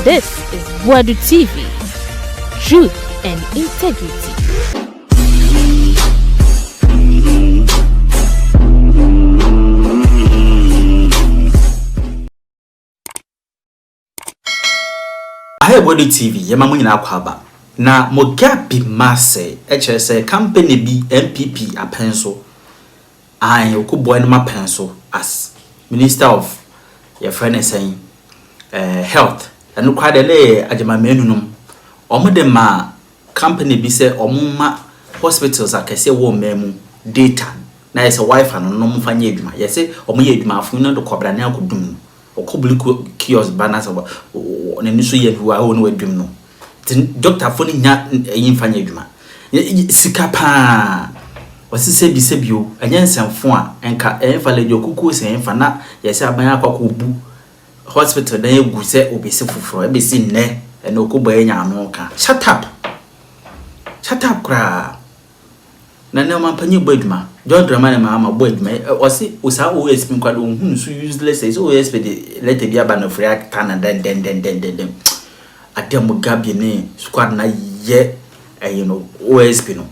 This is Boadu TV. Truth and integrity. Boadu TV, yamamu nyina akwaba. Na Mugabe Maase, HSA company B MPP apenso. Oko-Boye Agyeman Manu as Minister of your friend saying health. And quite a lay Agyeman Manu. Omudema company be say omuma hospitals are kese wo memu data. Na is a wife and no mufanye eduma. Yes, omuye eduma funu do kobra na akudum. Okobuli kiosk banners on the news ye who are on with no. Doctor phone nya yimfanya eduma. Sikapa wasi se bi se bio anyansamfo a enka emfa le jokuku se emfa na yesi abanya akwa bu hospital na egu se obesi fufuro ebesi nne na Oko-Boye Agyeman ka shut up kra na ne mampanyi boduma John Dramani mama boduma wasi usa OSP nkwado hunu so useless is OSP de let be aba no free Canada den adem Mugabe ne squad na ye OSP no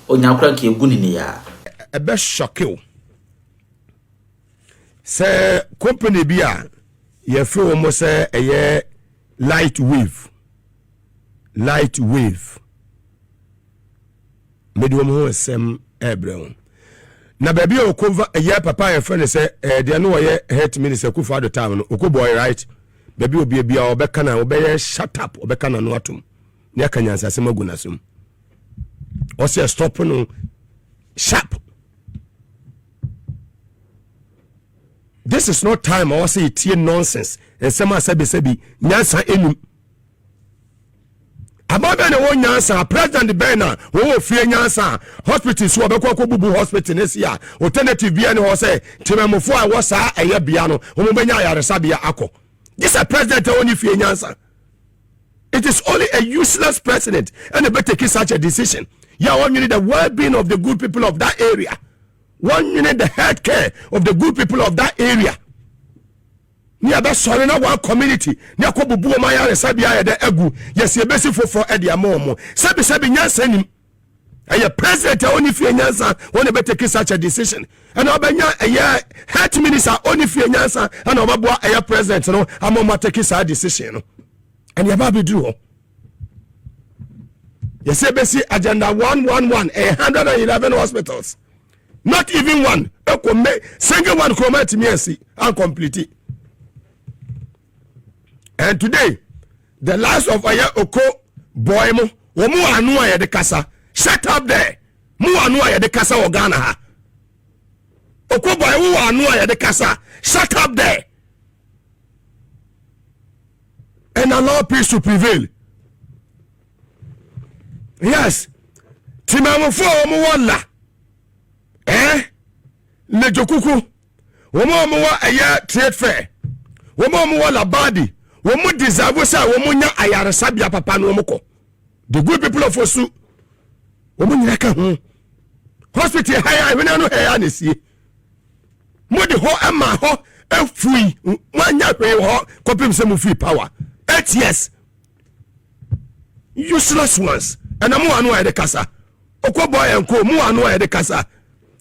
onyakura ke egu ni ya ebe shock say company bia ye free omo say eye light wave medium ho sem ebrehun na baby okova eye papa ye friend say de no ye health minister ku for the time no Oko-Boye right baby obi bia obeka na obeye shut up obeka na no atom ne akanyansa sem agunasum or say stop no sharp. This is not time or say it nonsense and some sebi nyansa enum ababe ne won nyansa president Bena wo fie nyansa hospital so obekwa bubu hospital nesia alternative bia ne ho say timemofo a wo saa eye bia no wo benya yaresa bia akọ. This a president only fie nyansa. It is only a useless president and they better take such a decision. Yeah, one you need the well-being of the good people of that area. One you need the health care of the good people of that area. Near that sorry na one community. Near Kobubu Maya Sabia the Egu. Yes, you basic for Eddie Amomo. Sabi Nyansen. And your president only fear Nyansa when they better take such a decision. And Obanya a health minister only fear Nyansa and Obabua a president. No, I'm take such a decision. And your baby do. Yes, basic agenda 111, 111 hospitals. Not even one. Single one comment me and see incomplete. And today, the last of Aya Oko-Boye mo anu aya de kasa. Shut up there. Mu anu aya de kasa Ghana ha. Oko-Boye mu anu aya de kasa. Shut up there. And allow peace to prevail. Yes. Timamofo omo wala. Le jokuku. Womo wa aya trade fair. Womo wala body. Womo deserve sa womo nya ayaresa bia papa no omko. The good people of Osu. Womo nyina ka ho. Hospital high we no hair na sie. Mo de ho ama ho afui. Wanya hwe ho kopim se mu free power. 8 years. Useless ones. And I'm one way the casa. Oko-Boye and Co. Mu anu way the casa.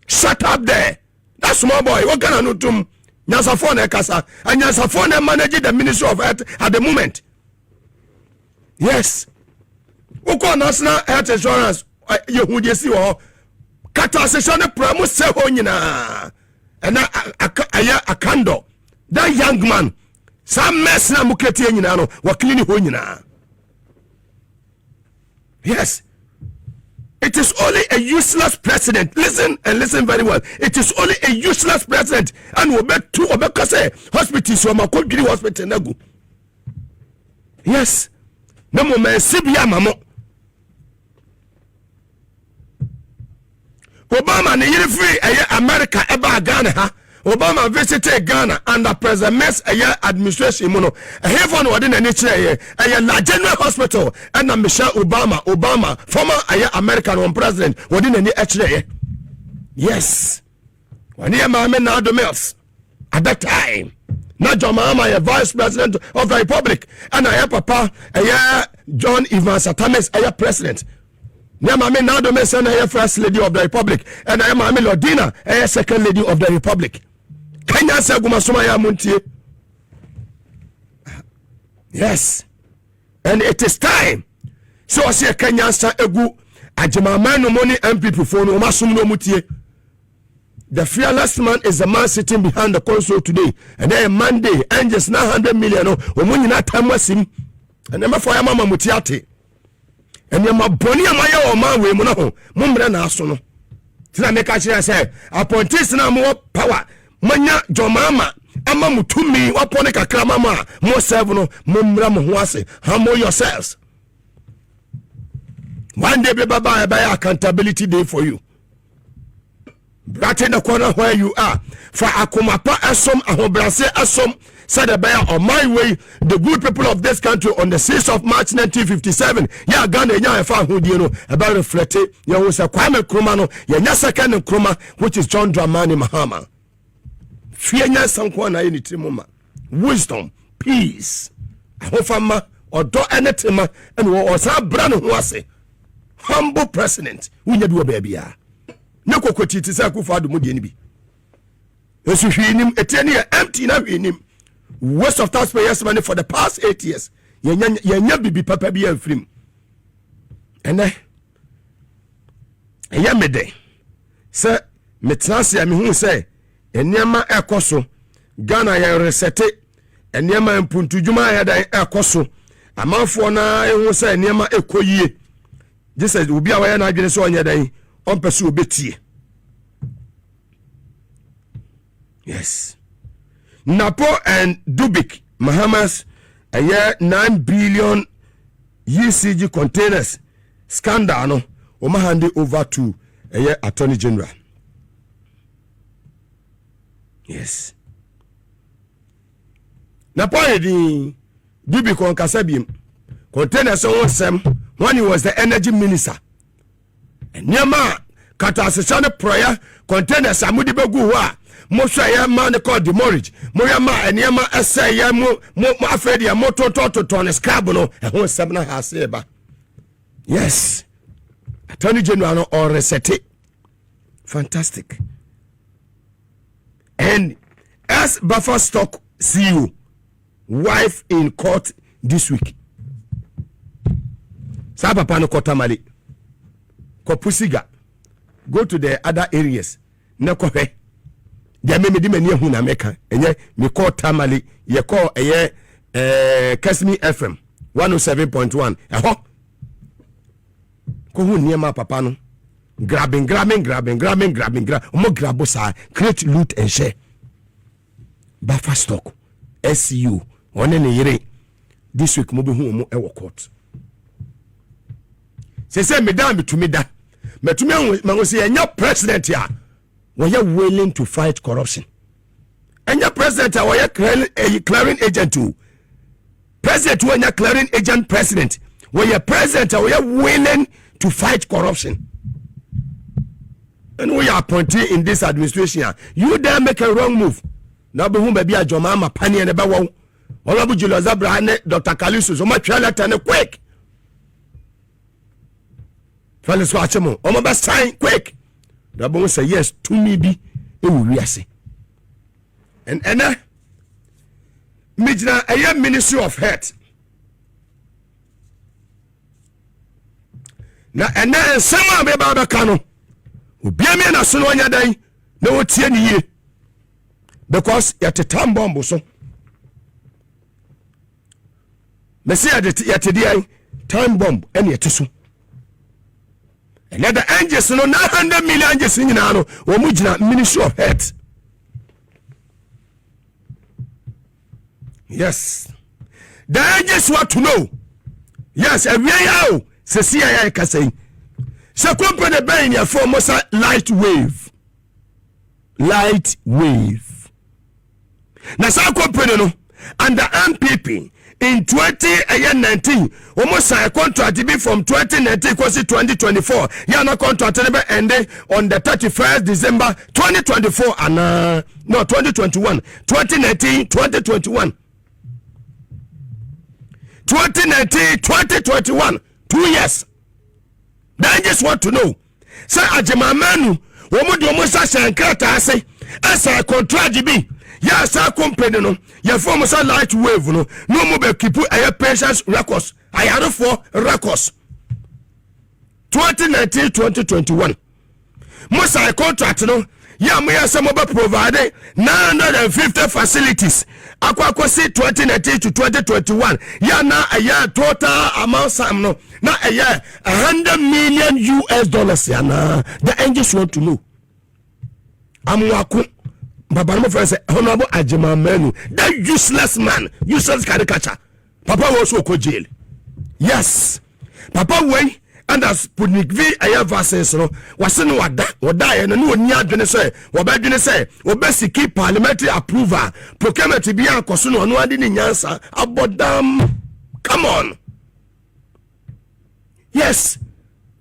Shut up there. That small boy. What can I do to him? Nyansafone casa. And Nyansafone managing the Ministry of Health at the moment. Yes. Oko National Health Insurance. You who you see or kata session pramu se ho nyina. And a candle. That young man. Some mess na muketi nyina no. Wa clean ho nyina. Yes. It is only a useless president. Listen and listen very well. It is only a useless president. And we bet two obekase hospitals so makodwiri hospital nagu. Yes. No moment sibia mamo. Obama ne yiri free America eba Ghana ha. Obama visited Ghana under President Maase administration mono. Heaven within a nature a general hospital and Michelle Obama former American president within any HA. Yes. When he mama now the mills at that time. na John Mahama vice president of the republic and I papa John Evans Atames president. Na mama na do me say na first lady of the republic and I mama Lodina second lady of the republic. Kenya say gumasoma ya muntie. Yes. And it is time. So I say Kenya say egu Agyeman Manu money MPP for no masum no mutie. The fearless man is the man sitting behind the console today. And then Monday, and just 900 million. When not time was him, and never for Mama Mutiati. And your Bonia Maya or man, we mono, Mumbra Nasono. Tina make I say, appointees now more power. Manya Jomama, Amamu to me, Waponica Kramama, more seven, Mumbra Mwase, humble yourselves. One day, Baba, by accountability day for you. Right in the corner where you are. For Akumapa Asom, Ahobrase Asom, said the bear on my way, the good people of this country on the 6th of March 1957. Ya Ghana, ya found who do you know about reflected. Ya was a Kwame Nkrumah, ya Second Nkrumah, which is John Dramani Mahama. Fear nya sankwana unity mama. Wisdom, peace. Ahofama, or do anything, and was a brand who was a humble president. We never do a baby. No kokoti ti say Akufo Addo modie ni bi esu hwinim eteni empty na hwinim waste of taxpayers money for the past 8 years yenya bibi papa bi afrim ene eya mede say metranse me hu say eniema ekoso Ghana ya resete eniema mpuntudwuma ya dan ekoso amanfo na ehu say eniema ekoyie Jesus obi a wa na adwene so onye dan on pursue betie. Yes. Napo and Dubik Bahamas a year 9 billion UCG containers scandal no Oma hand over to a year Attorney General. Yes. Napo di Dubik on Kasabim containers on Sam when he was the energy minister. Nyama kata asesane prayer containers amudi begu wa mo so ya man called demorage mo ya ma nyama ese ya mo afredi ya mo to scrab no e ho sebna ha se ba. Yes, Attorney General no or reset. Fantastic. And as Buffer Stock CEO wife in court this week. Sa papa no kotamali Kopusiga, go to the other areas. Nekohe. Dia me di mani hu na meka. Enye me call Tamale, ye call Kasmi FM 107.1. Eho. Ko hu niema papa no. Grabbing. Omo grabo sa, create loot and share. Buffer stock. SCU. One ne yere. This week mo be hu omo e court. Say madam to me that metumi mangosi enya president ya we are willing to fight corruption. Enya president ya we are clearing agent too. President we are clearing agent president. We are president we are willing to fight corruption. And we are appointed in this administration. You dare make a wrong move. Now be whom be a Jomama Pani and Ebawo. Olabu Julius Abrahane, Dr. Kalisu, so much and quick. Fellas watchamo omo ba sign quick da bon say yes to me be e wo wiase and mijna a Ministry of Health na sama be ba ka no obi ame na so no nya dan na wotie ni ye because yet time bomb so me say yet the time bomb and yet so. And the angels no 900 million angels in Nano or Mujina Ministry of Health. Yes. The angels want to know. Yes, and we are CIA can say. So company buying your form was a light wave. Light wave. Now some company no and the MPP in 2019 almost a contract be from 2019 to 2024 yana contract be end on the 31st December 2024 and no 2021 2019 2021 2019 2021 2 years. Then just want to know say Agyeman Manu womo de womo sa sankrata ase asa contract bi ya sa company no ya form sa light wave no mo be keep patients records ayare for records 2019 2021 mo sa contract no ya mo ya say mo be provide 950 facilities akwa see 2019 to 2021 ya na aya total amount sam no na aya $100 million ya na the angels want to know amwako baba mo friend say honorable Agyeman Manu that useless man useless caricature papa was so jail yes papa way and as punik vi aya verses no wase no wada ye no oni adwene say wobadwene say obesiki parliamentary approval procurement bi akoso no ono ade ni nyansa abodam. Come on. Yes,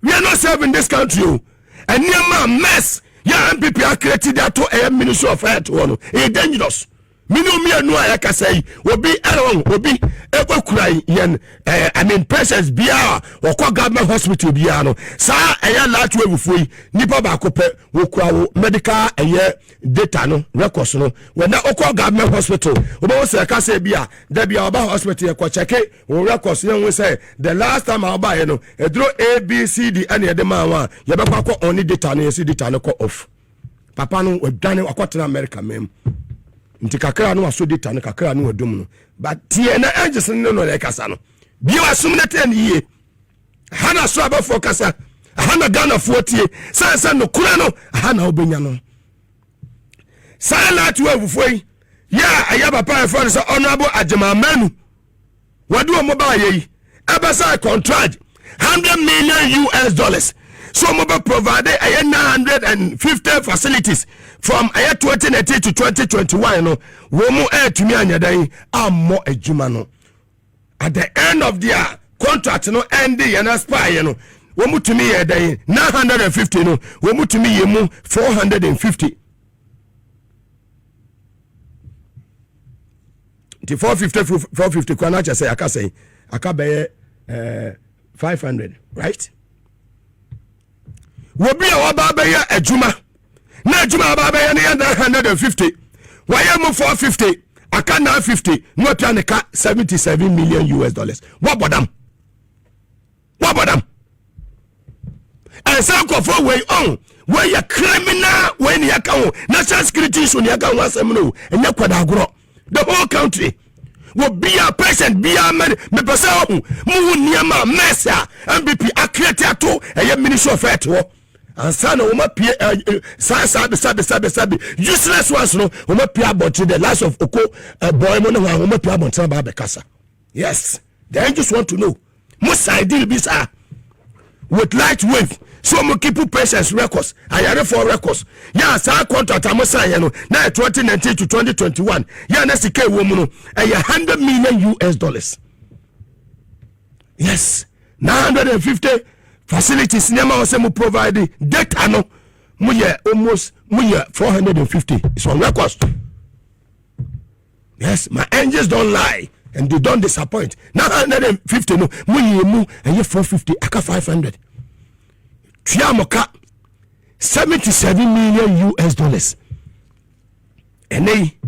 we are not serving this country and near my mess. Yeah, MPP are created that to a ministry of health one. It's dangerous. Me no I can say will be be ever cry yen I mean patients bia or call government hospital bia no sa eya last wave free nipa ba ko pe wo kwa medical data no records no when na call government hospital we bo say ka say bia da bia oba hospital ko check wo records yen we say the last time oba no e draw ABCD and the man one ye be kwa only data no see data no ko off papa no we dane akwatena America mem nti kakra no aso data no kakra no adum no but tie na angels no le kasa no bi wasum na ten ye hana so aba for kasa hana Ghana for tie sansa no kura no hana obenya no sala tu avufoi ya aya papa for so honorable Agyeman Manu wadu o mobile ye abasa contract $100 million so mobile provided 950 facilities from 2019 to 2021 no womu to me anyadan ammo adwuma no at the end of their contract no ending and expire no womu to me yedan 950 no womu to me yemu 450 the 450 kwana cha say aka say aka be 500 right wobi a waba be ya adwuma na adwuma baba ya 950 why mu 450 aka 950 no pia ne ka $77 million what bodam and some go for way on where you criminal when you can national security so you can want some no and you kwada the whole country will be a patient be a man me person mu niama messa MPP accredit to a ministry of health and son of my peer sabi useless ones no my peer about the last of Oko-Boye Agyeman Manu peer about Kasa. Yes, they just want to know most ideal be with light wave so mo keep patients records ayare for records yeah sa contract am sign no na 2019 to 2021 yeah na sika wo mu no $100 million. Yes, 950 facilities nema was mo provide data no mo almost 450. It's on records. Yes, my angels don't lie and they don't disappoint. 950 no mo and 450 aka 500. Tuamoka $77 million. And they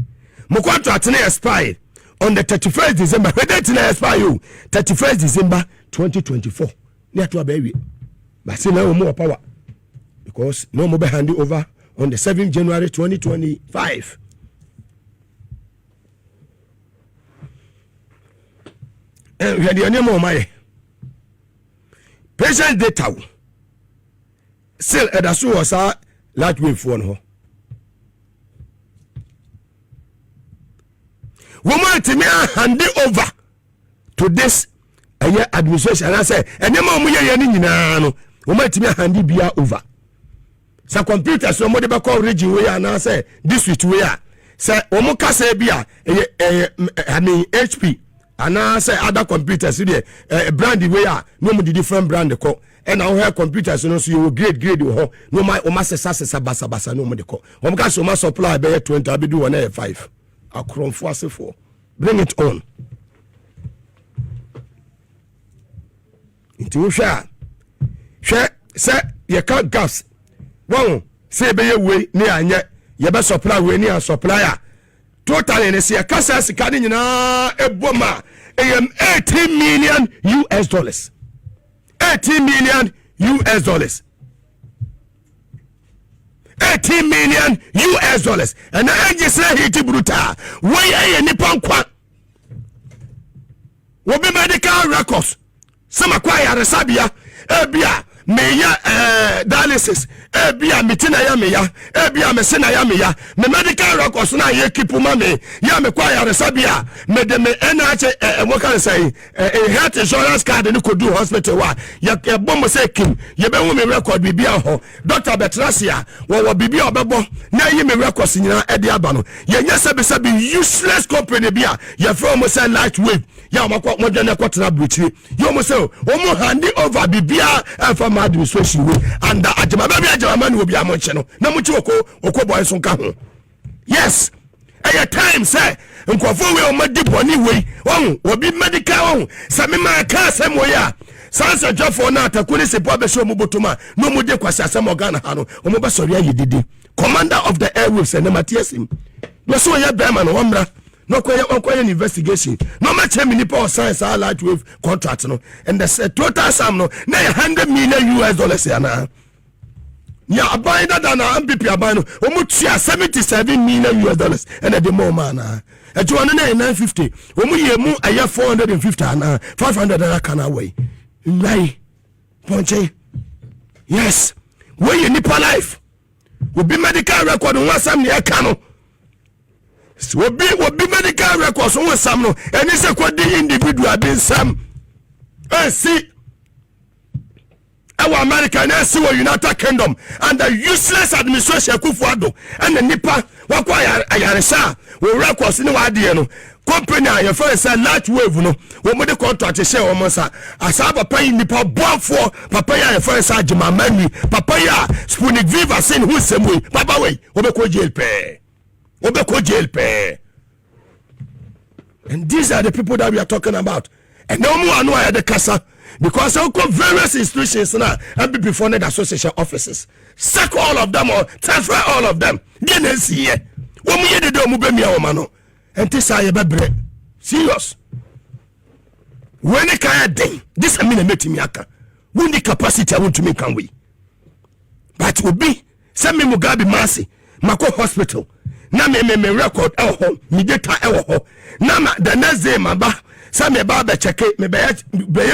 mo contract na expire on the 31st December. When date na expire 31st December 2024. Near to a baby. But see now more power. Because no more be handed over on the 7th January 2025. And we had the name of my patient data. Still, Edasu was a large wave phone. Woman to me hand it over to this administration and I say and the mom no woman to me hand it be over. So computer so somebody back call region where and I say this week where say omuka say bia I mean HP ana say other computers there brand way no mo different brand ko and now here computers no so you grade ho no my o ma sesa basa no mo de ko o ka so ma supply be 20 abedu one 5 akromfo asefo bring it on into hwa say ye can gas won say be we ni anye ye be supply we ni supplier total in say kasa sika ni nyina eboma am 18 million US dollars 18 million US dollars 18 million US dollars and I just say hiti bruta why ay nipa kwa wo be medical records sama kwa ya resabia ebia meya dialysis ebia mitina ya meya ebia mesina ya meya me medical records na ye kipu ma me ya me kwa ya resabia me de me NH what can say health insurance card ni kodu hospital wa ya bombo say kim ye be wo me record bibia ho doctor betrasia wo bibia obebo na ye me records nyina e de aba no ye nya sabi useless company bia ye from say light wave ya makwa modwane kwatena bruchi yo mo say o mo hand over bibia from administration we and Agyeman Manu obi amonche no na mo chi Oko-Boye so nka ho yes at time say nkofo we o madi boni we won obi medical won say me ma ka say mo ya sansa jofo na atakuni sepo abesho mo botoma no mo de kwase asem organa ha no o mo be sori ayi didi commander of the airwaves and Matiesim no so ya be man no mra no koye investigation no ma che mini power science light wave contract no and the total sum no na 100 million US dollars yana ya abaida da na MPP abano o mu tua 77 million US dollars and the more man ejuano na 950 o mu ye mu aya 450 ana 500 dollar kana way nai ponche yes we ye nipa life we be medical record one sam ne aka so be medical records on some no and it's a quite individual been some see our American see United Kingdom and the useless administration Kufuado and the Nipa wakwa ayaresa we records ni wade no company your friend say light wave no we mo de contract share o mo sa asa papa yi Nipa boafo papa ya your friend say Agyeman Manu papa ya Sputnik V vaccine who semwe papa we obeko jail pe Obeko jail pay. And these are the people that we are talking about. And no more know I the casa because I got various institutions now and before the association offices. Sack all of them or transfer all of them. Then see here. When we the do mube mi awomano. And this I be serious. When it can day, this I mean meti mi aka. When the capacity I want to make can we. But will be send me Mugabe Maase, Mako Hospital. Na me record ho me data ho na ma the next day maba say me ba check me be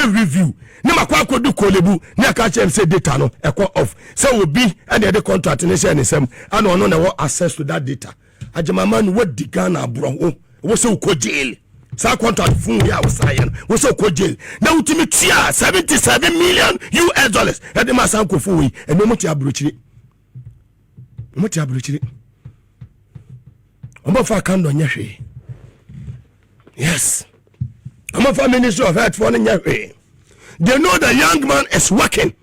review na makwa kodu kolebu na ka chem say data no ekọ off so we be and the contract ne share ne sem and ono na access to that data Agyeman Manu what di Ghana bro wo say ko jail sa contract fun ya wo sign wo say ko jail na ultimate tia 77 million US dollars e de ma san ko fu wi e no mo ti abrochiri Omofa kando nyehwe. Yes. Omofa Ministry of Health for nyehwe. They know the young man is working.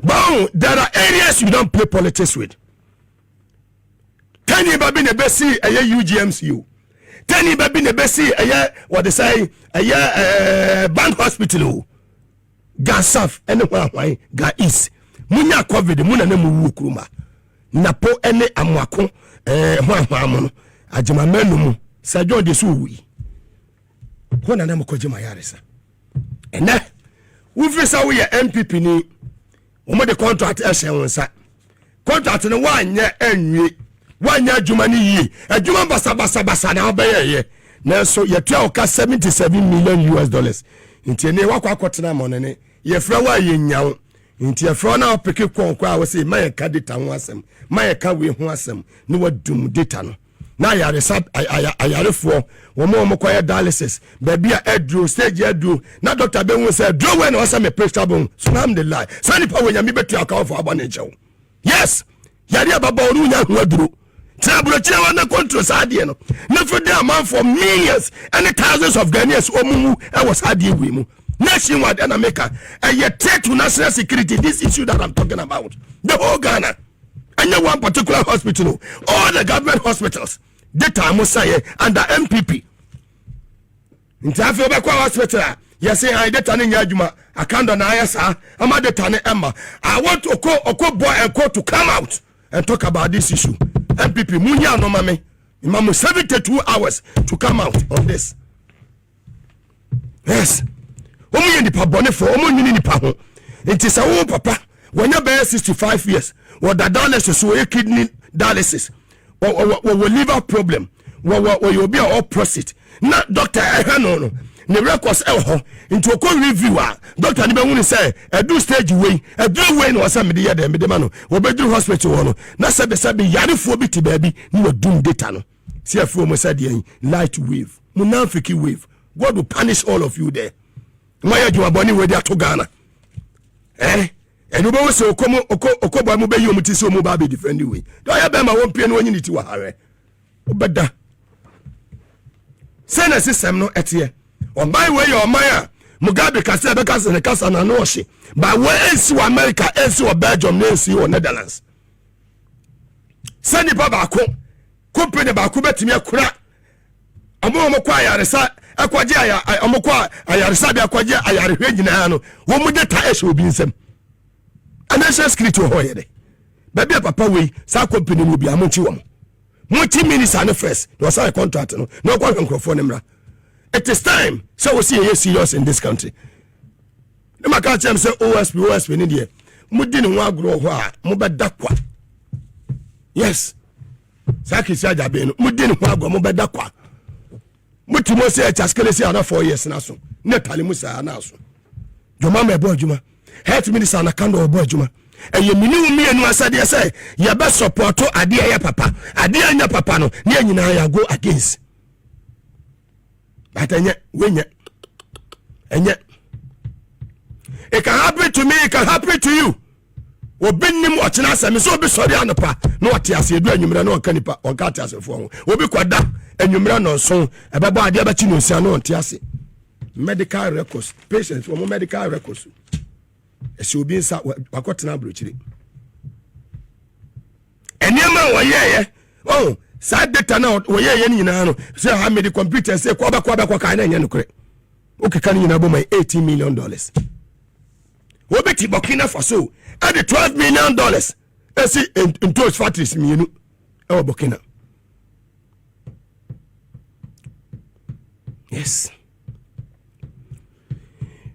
But there are areas you don't play politics with. Tani babi ne besi eye UGMCU. Tani babi ne besi eye what they say eye bank hospital. Ga South ene hwan ga East. Munya COVID muna na mu wukruma. Napo ene amwako hwan mo no. Agyeman Manu mu sa John de suwi hona na mko jema yaresa ene ufisa wo ye MPP ni wo mo de contract ehye wonsa contract no wanye enwe wanye adwuma ni yi adwuma basa na obeye na so ye tua oka 77 million US dollars nti ne wakwa akotena mo ne ye fra wa ye nyawo nti ye fra na opeke konkwa a wo say maye ka data ho asem maye ka we ho asem no wadum data no na ayarefo wo koye dialysis baby edru stage edru na doctor be won say draw when was me pressure bone so am the lie sani pa wo nya me betu account for abane chew yes yare ababa onu nya ho aduru Trabrochia wana control sadie no. Na for the amount for millions and thousands of Ghanaians omu I was sadie we mu. Nationwide and America. And yet threat to national security, this issue that I'm talking about. The whole Ghana. And no one particular hospital. All the government hospitals. Data I must say under MPP. In Tafobakwa Hospital. Yes, I data in Yajuma. I can't deny sir. I'm at the Tane Emma. I want Oko-Boye to come out and talk about this issue. MPP Munya no mame. Imam 72 hours to come out on this. Yes. Omo ye nipa bone for omo nyini nipa ho. It is a papa when you be 65 years. What the dialysis so a kidney dialysis. Or liver problem. Or you be all prostate. Not doctor no. The records into a call reviewer. Doctor Nibe say a do stage way, a do way no some media de medemano, or bedroom hospital ono. Na sabe yari phobity baby, no doom data no. See a former said light wave, munafiki wave. God will punish all of you there. Maya you are born with that to Ghana. And you both say Oko-Boye mube you mutiso Mugabe defend you. Do I be my one pen when you need to hurry? Obeda. Send a system no etie. On my way or Maya, Mugabe Kasa because in the Casa Nanoshi. By way to America, else or Belgium, Nancy or Netherlands. Send it Babako. Company Bakubet me a crack. A more Aquaja, Amokwa, Ayarsabi Aquaja, Ayarino, woman that Tash will be in some. And that's a script to Hoyade. Baby Papa, we, Sa company will be a Montium. Multi minutes and the first, was a contract, no one can for them. It is time, so we see you serious in this country. The Macachem say OSP in India. Mudin wa grow wa, Mubadakwa. Yes. Saki Saja Ben, Mudin Wago, Mubadakwa. Mutimo say Chaskelesi ana 4 years naso. Netali Musa anaso. Joma me boy Juma. Health minister na kando boy Juma. And you minu me and wasadi say, ya best support to adia ya papa. Adia nya papa no, niya nyina ya go against. But when it can happen to me, it can happen to you. Or been him watching us and so be sorry on the pa. No, what you say, do you know canipa or catas of phone? Will be quite that and you ran on so about the other chino sano and tiasi. Medical records, patients for medical records. She will be in South Wakotana Bridge. And your man, yeah, oh. Sad data now, we are say how many computers say kwaba kana nyano kre. Okay, can you know my $18 million? Wobeti Burkina Faso at the $12 million. See in those factories me you know Burkina. Yes.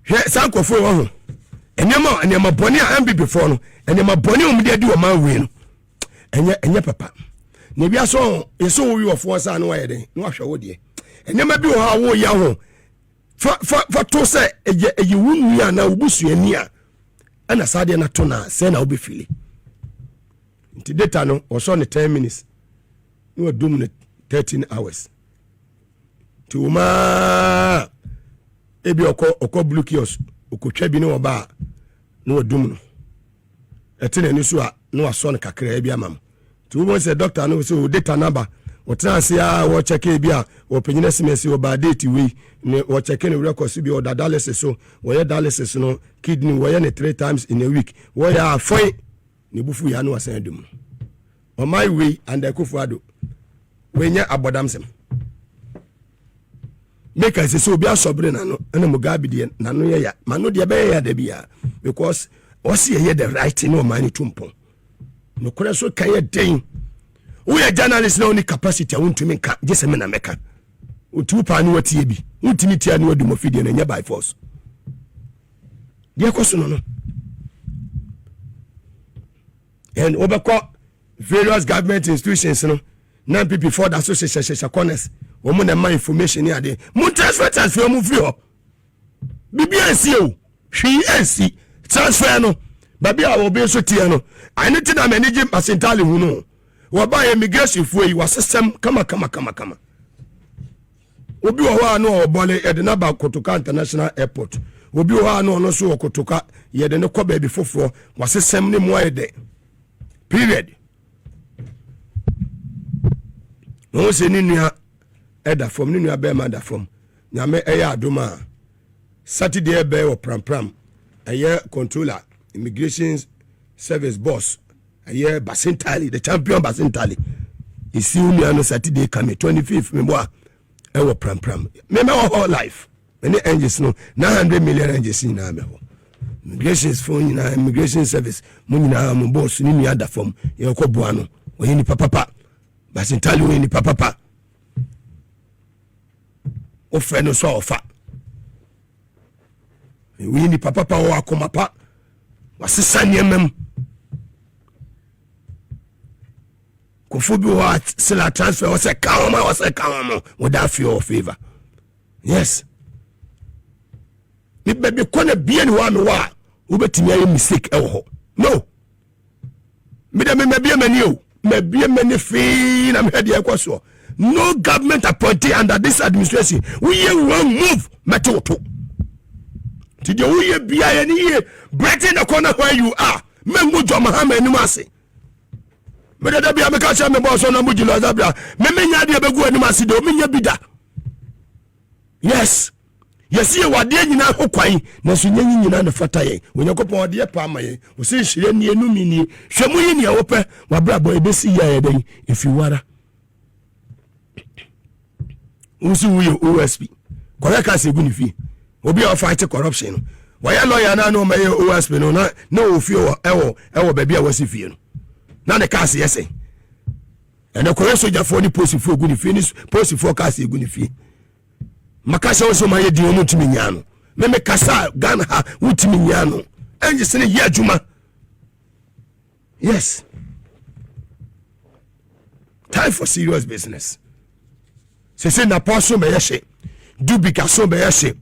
Here sanko for one. And your boni ambi before no, and your boni umdia do a man win. And your papa. Maybe I saw we of was an way, no show dear. And never do how we are. For to say, you wouldn't are now busu near. And a Sadiana tona, send I'll be feeling. Into data no, or so 10 minutes. You are doomed 13 hours. To ma Ebi Oko blue kiosk, Oko Chebino bar, no doom. A tin and you no son kakre ebia mam. To woman say doctor no so data number. What say or check ebia or penyesimesi or bad date we or checking records be or dialysis so where dialysis no kidney where 3 times in a week. Where are fine ni bufu ya no asendum. On my way and the kufuado. When ya abodamsem. Make us so be a sobrina no and Mugabe de nano ya mano de be ya de bia because what's ye the right no money tumpo. No kora so kaya den we are journalists no ni capacity I want to make just a mena meka utu pa no watie bi untimi tia no adum ofide na nya by force dia koso no and obekọ various government institutions no nan people for the association corners wo mo na ma information ni ade mo transfer mo free ho BBNC o hwi NC transfer no baby a wo be so tie no anything na manage percentile hu no wo ba immigration fu yi wa system kama obi wo ha no obole e de na ba Kotoka International Airport obi wo ha no so Kotoka ye de ne ko ba bi foforo wa system ni mo ayede period no se ni nua eda from ni nua be ma da from nyame eya adoma Saturday be o pram eye controller immigration service boss eye Basintali the champion Basintali isi nua no Saturday come 25th me boa e wo pram me whole life many angels no 900 million angels na me ho immigration phone na immigration service mo nyina mo boss ni nua da from ye Oko-Boye we ni papa Basintali we ni papa o fe no so ofa we ni papa o akoma pa wasesa niemem kofu bi wa sila transfer was a calm without fear or favor. Yes, me baby kona bien wa me wa ubetimi ayi mistake e ho no me da me be mani o me be mani fi na me de ekwaso no government appointee under this administration we wrong move metoto did you bia ni ye breaking the corner where you are mengu jomahama enumase me da bia me ka sha me boss na mujilo zabia me menya de begu enumase de o menya bida. Yes, ye wade nyina hokwan na so nyanyi nyina na fata ye Onyankopon wade pa amaye wo se hire ne enumi ni hwemu yi ne wope wabra boy besi ya ye den efiwara usi wuye OSP koreka se guni fi obi a fight corruption wa ya lawyer na no maye OSP no na ofio ewo ba bia wasi fie no na ne case yese ene koyo soja fo ni post fo guni fi ni post fo case guni fi makasa wo ma ye di omu timi nyano me kasa Ghana ha wutimi nyano enje sene ye adwuma. Yes, time for serious business. Se Napo so be yeshe Dubika so be yeshe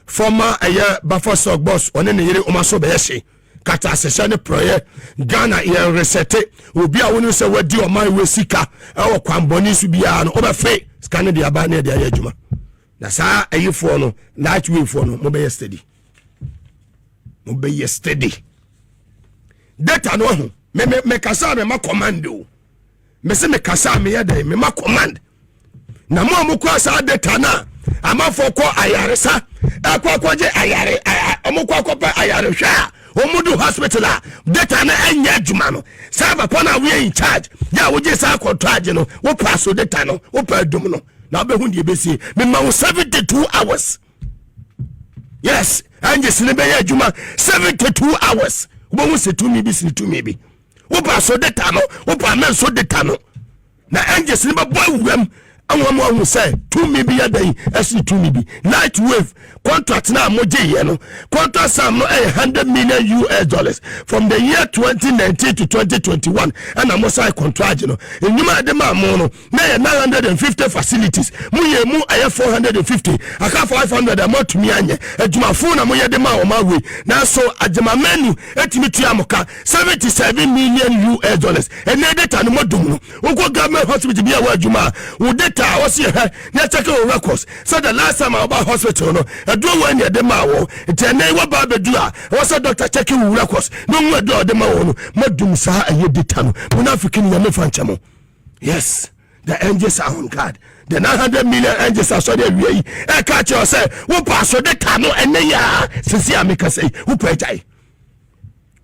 former Bafo Stock boss one ne yere o ma so be yeshe kata asese ne proye Ghana ye resete obi a wonu se wadi o man we sika e wo kwamboni su bia no oba fe scan de aba na de aye adwuma na sa ayifo no light way for no mo be steady data no ho me kasa me ma command o me se me kasa me yede me ma command na mo kwa sa data na amafo ko ayaresa akwaje ayare mo kwa pa ayare hwa omudu hospital a data na anya adwuma no saba pona we in charge ya wo je sa contract no wo pass data no wo pa dum no na be hu de besi me ma 72 hours. Yes, and just ne be adwuma 72 hours wo hu se to me bi se to me bi wo pass data no wo pa men so data no na angels ne ba boy wem anwo say to me bi yadan asi to me bi night wave contract na moje ye no contract sam no $100 million from the year 2019 to 2021 and am say contract no enyuma de ma mo no na 950 facilities mu ye mu 450 aka 500 amount to me anye adwuma phone na mo ye de ma o ma we na so Agyeman Manu etimi tuamoka $77 million and data no modum no wo government hospital bi a wa adwuma wo I was here. Let's check your records. So the last time I was about hospital, no, I do when you're the mawo. It's a name about the doer. Was a doctor checking records. No more do the mawo. Madum sa a ye ditano. Munafikin yamu fanchamo. Yes, the angels are on guard. The 900 million angels are so there. I catch you say, who pass the tano and then ya. Since I make us say, who pay jai?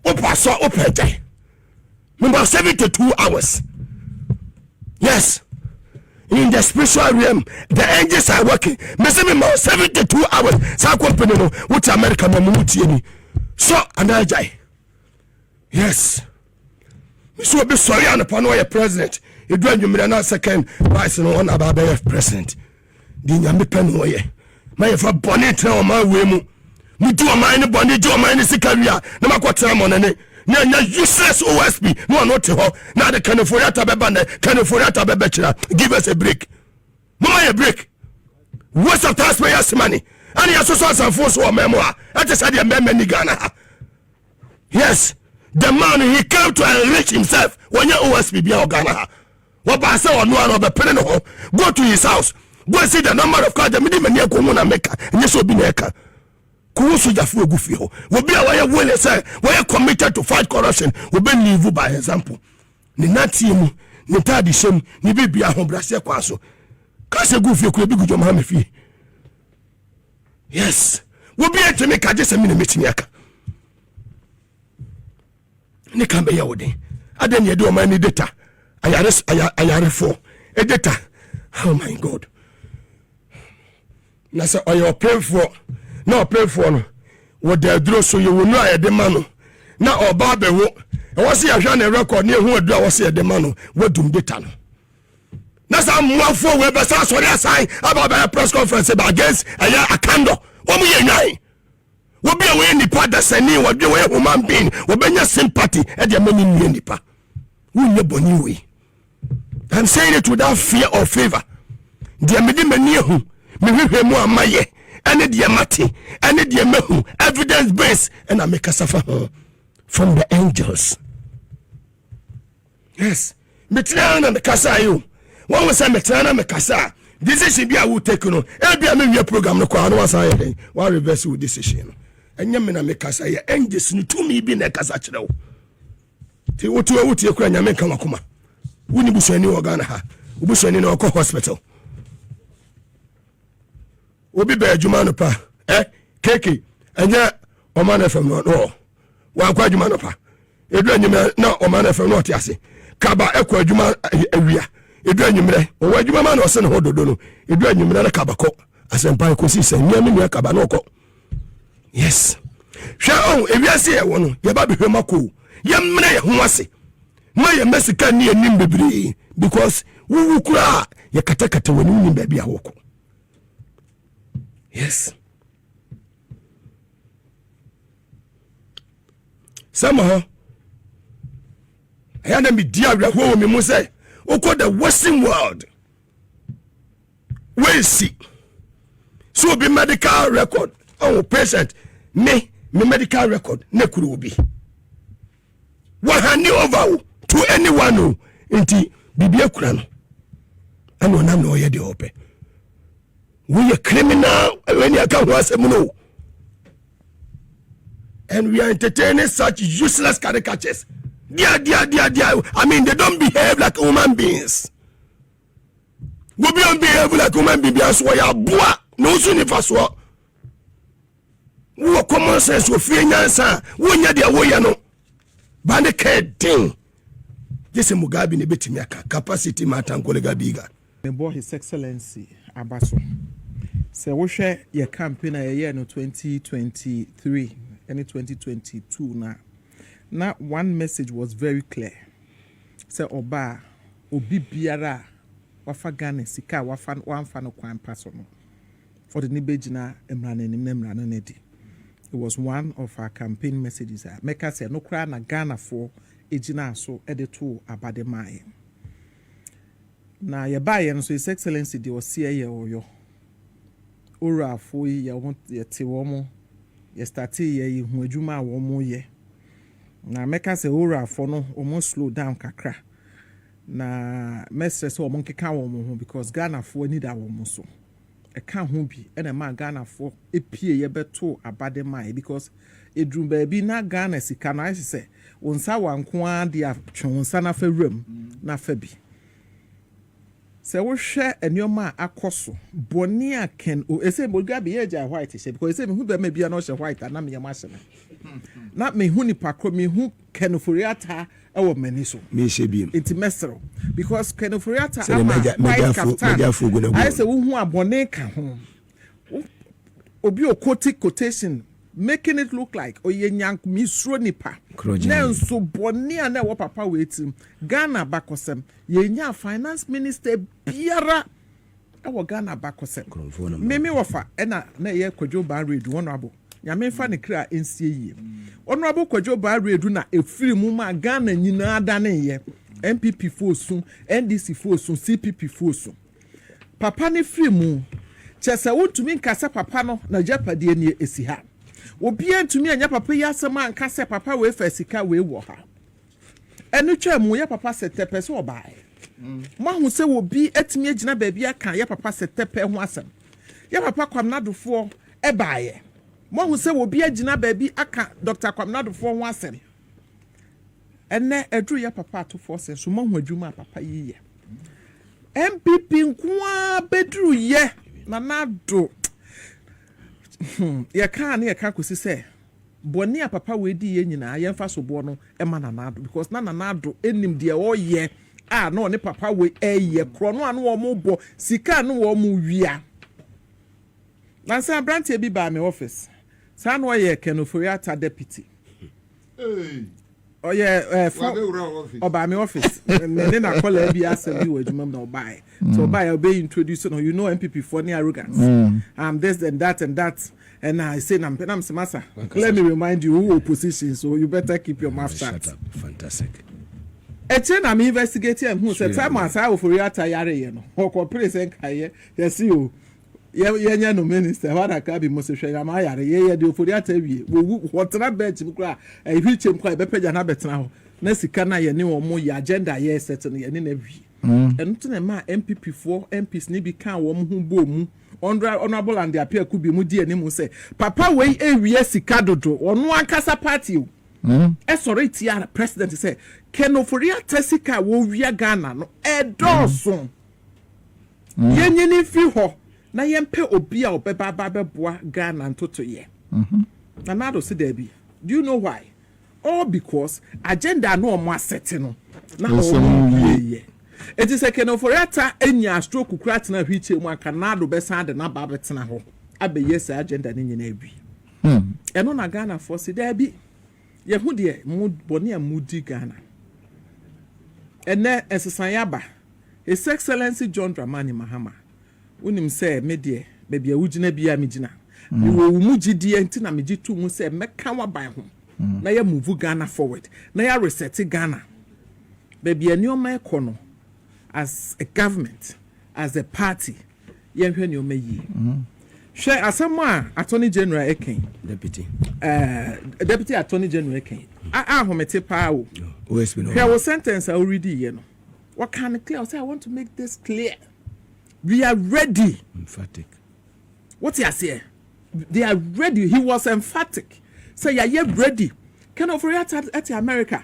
Who pass or pay jai? Number 72 hours. Yes. In the spiritual realm, the angels are working. Messi me 72 hours. Sa company no, which America no muti ni. So anajai. Yes. So be sorry an upon your president. You do you me na second vice no on about president. Di nyame pen wo ye. My fa bonnet na o ma we mu. Mu do o man ni bonnet do o man ni sikaria. Na makwatra mo ne. Na useless OSP no not ho na the kanoforiata beba na kanoforiata beba chira. Give us a break. Mama a break. Waste of taxpayers money. And you so some force or memoir. I just had a member Ghana. Yes, the man he came to enrich himself when you OSP be Ghana. What I say or no one of a penny home. Go to his house. Go and see the number of cards the minimum near Komuna Mecca. And this will be Neka. Kuhusu jafu gufio will be away willing say we are committed to fight corruption we be live by example ni natimu ne tadi shem ni bibia ho brase kwa so ka se gu fie kura bi gu joma me fie yes wo bi eteme ka je se me na metimi aka ne kan be ya wode aden ye de o man ni data ayare for e data oh my god na se oyo pay for no pay for no wo da duro so ye wonu ayede ma no na oba be wo e wo se ya hwa na record ne hu adu a wo se yede ma no wadum data no na sa mwafo we be sa sorry assign about press conference against aya akando wo mu ye nwan wo bia we nipa da sani wo bia we human being wo benya sympathy e de mani nwie nipa wo nye boni we. I'm saying it without fear or favor. Dear medi mani hu me hwehwe mu amaye ene de mate ene de mehu evidence based and I make a suffer from the angels. Yes, metrana me kasa you. One was say metrana me kasa. Decision be I will take no. E bia me program no kwa no wasa ye. One reverse with decision. Enye me na me kasa ye angels ni to me bi na kasa kire wo. Ti wotu e kura nyame kan wakoma. Wuni busani ogana ha. Ubusani na oko hospital. Obi be adwuma no pa keke anya omana fam no wa kwa adwuma no pa edu anyime na omana fam no tiase kaba ekwa adwuma awia edu anyimre o adwuma ma na ose ne hododo no edu anyimre na kaba ko asempa ko si se nyame nua kaba no ko yes hwa on ewia se ye wono ye ba behwe mako ye mre ye ho ase ma ye mesika ni anim bebre because wu kura ye katakata woni ni ba bia woko. Yes. Somehow, I had to be dear with who me must say, Oko the Western world. Where is see? So be medical record. Oh, patient, me medical record, ne could be. What hand you over to anyone who inti Bibia Kurano. And when I'm no yet open. We are criminal when you come to us, and we are entertaining such useless caricatures. Dear. I mean, they don't behave like human beings. We don't behave like human beings. We are boa. No sooner for we are common sense. We fear answer. We need the way no. Bandike thing. This is Mugabe ne betimiaka capacity matter kolega biga. Me boy His Excellency Abaso. So we share your campaign a year no 2023 and 2022 now one message was very clear. Say oba obi biara wafa Ghana sika wafa no kwan paso no for the nibejina emrane nemrane nedi. It was one of our campaign messages. Make us say no kra na Ghana for ejina so edeto abade mai. Na ye buy no so His Excellency de osia ye oyo. Ora fo ye want ye te womo ye start ye hu adwuma womo ye na meka se ora fo no omo slow down kakra na message so omo keka womo ho because Ghana fo need a womo so e ka ho bi e na ma Ghana fo epie ye beto abade mai because edrum ba bi na Ghana sika na se wonsa wanko a dia twonsa na fa wram na fa bi. Se wo hwe enioma akoso boni aken o ese Mugabe ye ja white she because ese me hu be ma bia no she white na me yama she na me hu ni pakro me hu kenoforiata e wo mani so me she bi enti mesero because kenoforiata white captain I say wo hu abone ka ho obi o quotation making it look like oyenyank misro nipa nenso boni ana wo papa wetim Ghana bakosem yenya finance minister biara awo Ghana bakosem meme wofa ena na ye kwadwo ba redu honorable nyame fa ne kra ensie yie honorable kwadwo ba redu na efiri mu ma Ghana nyina adane ye MPP fosu NDC fosu CPP fosu papa ne firi mu chese wotumi nkasa papa no na japade ne esi ha obi antumi anya papa yi asema anka se papa we fa sika we wo ha enu twa mu ya papa se tepe so obae mahu se obi atumi agina baabi aka ya papa se tepe ho asem ya papa kwamnadofo e baaye mahu se obi agina baabi aka Dr. Kwamnadofo ho asem ene edru ya papa to force so mo hwadwuma papa yiye MPP nkoa bedru ye na nado ya ka kosi se boni a papa we di ye nyina ye mfa so bo no e ma na nado because na nado enim de o ye no ne papa we eye kro no anu wo mo bo sika no wo mo wia na sa brantie bi ba me office sa no ye kenoforiata deputy oh yeah oba me office me na call e bi asem bi wadwuma na oba so oba ya be introduce no you know MPP for any arrogance this and that and I say I'm semasa let me remind you who opposition so you better keep your mouth shut. Fantastic. Na me investigate am who say time as I for yata yare ye no ko place en kai ye see o ye nya no minister what aka bi mo se hwe ya ma yare ye de for yata wie wo wotena bench mu kra e hwichem kwa be pagya na betena ho na sika na ye ne wo mo ya agenda ye set no ye ne na wi eno to na ma MPP for MPs ni bi kan wo mo hu bo mu honorable and appear could be mu di ani mu say papa we ewie sika dodo ono ankasa party o sorry tia president say kenoforia tesika wo wia Ghana no edoso yenyini fi ho na yempe obi a obeba babeboa Ghana ntoto ye na nado se there be do you know why all because agenda no omo asset no na omo ye it is a kenoforiata enya stroke krat na hwiche mu aka nado besa de na babetena ho abeye sa agenda ni nyina abi eno na Ghana for se there be ye hu de mood boni amudi Ghana ene esesan yaba His Excellency John Dramani Mahama unim say me de baby awugina bia me gina me wo mu gidie nti na me gitu mu say meka wa ban ho na ya move Ghana forward na ya reset Ghana baby anioma ekono as a government as a party ye hwe ne o mayi hwe asema Attorney General Eken Deputy Attorney General Eken ahomete pa o OSP no here was sentence already you know what can clear say I want to make this clear we are ready emphatic what you say they are ready he was emphatic say you ready can of at America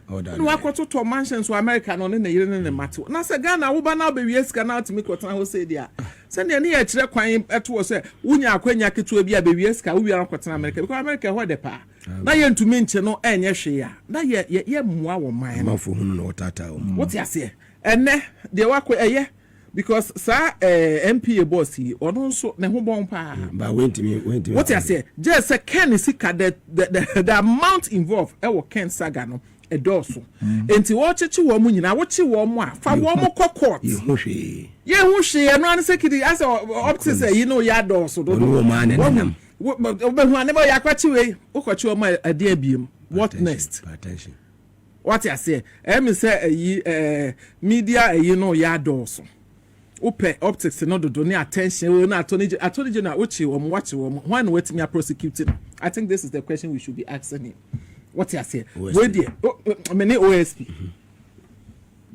no akwato to mansions to America no ne yire ne mato na say Ghana wo ba na be wies ka na timi kwotana ho say dia say ne ya kire kwan eto say wunya akwanya keto bi a be wies ka wo wi kwotana America because America ho de pa na ye ntumi nche no enye hwe ya na ye mua wo man ma fo hunu no tata o what you say ene de wakọ eye because sa MPA boss he ono nso ne ho bon pa ba wentimi what you say just say Ken sika the amount involved e wo Ken saga no edoso enti wo chechi wo mu nyina wo chi wo mu a fa wo mu court ye ho hwe no an sekidi as up to say you know ya doso do wo man nenam wo hu anebo ya kwachi we wo kwachi wo ma ade abiem what next attention what you say me say media no ya doso open optics no do ni attention we na attorney general uchi wo watch wo when wait me prosecuting I think this is the question we should be asking him what you say we there many OSP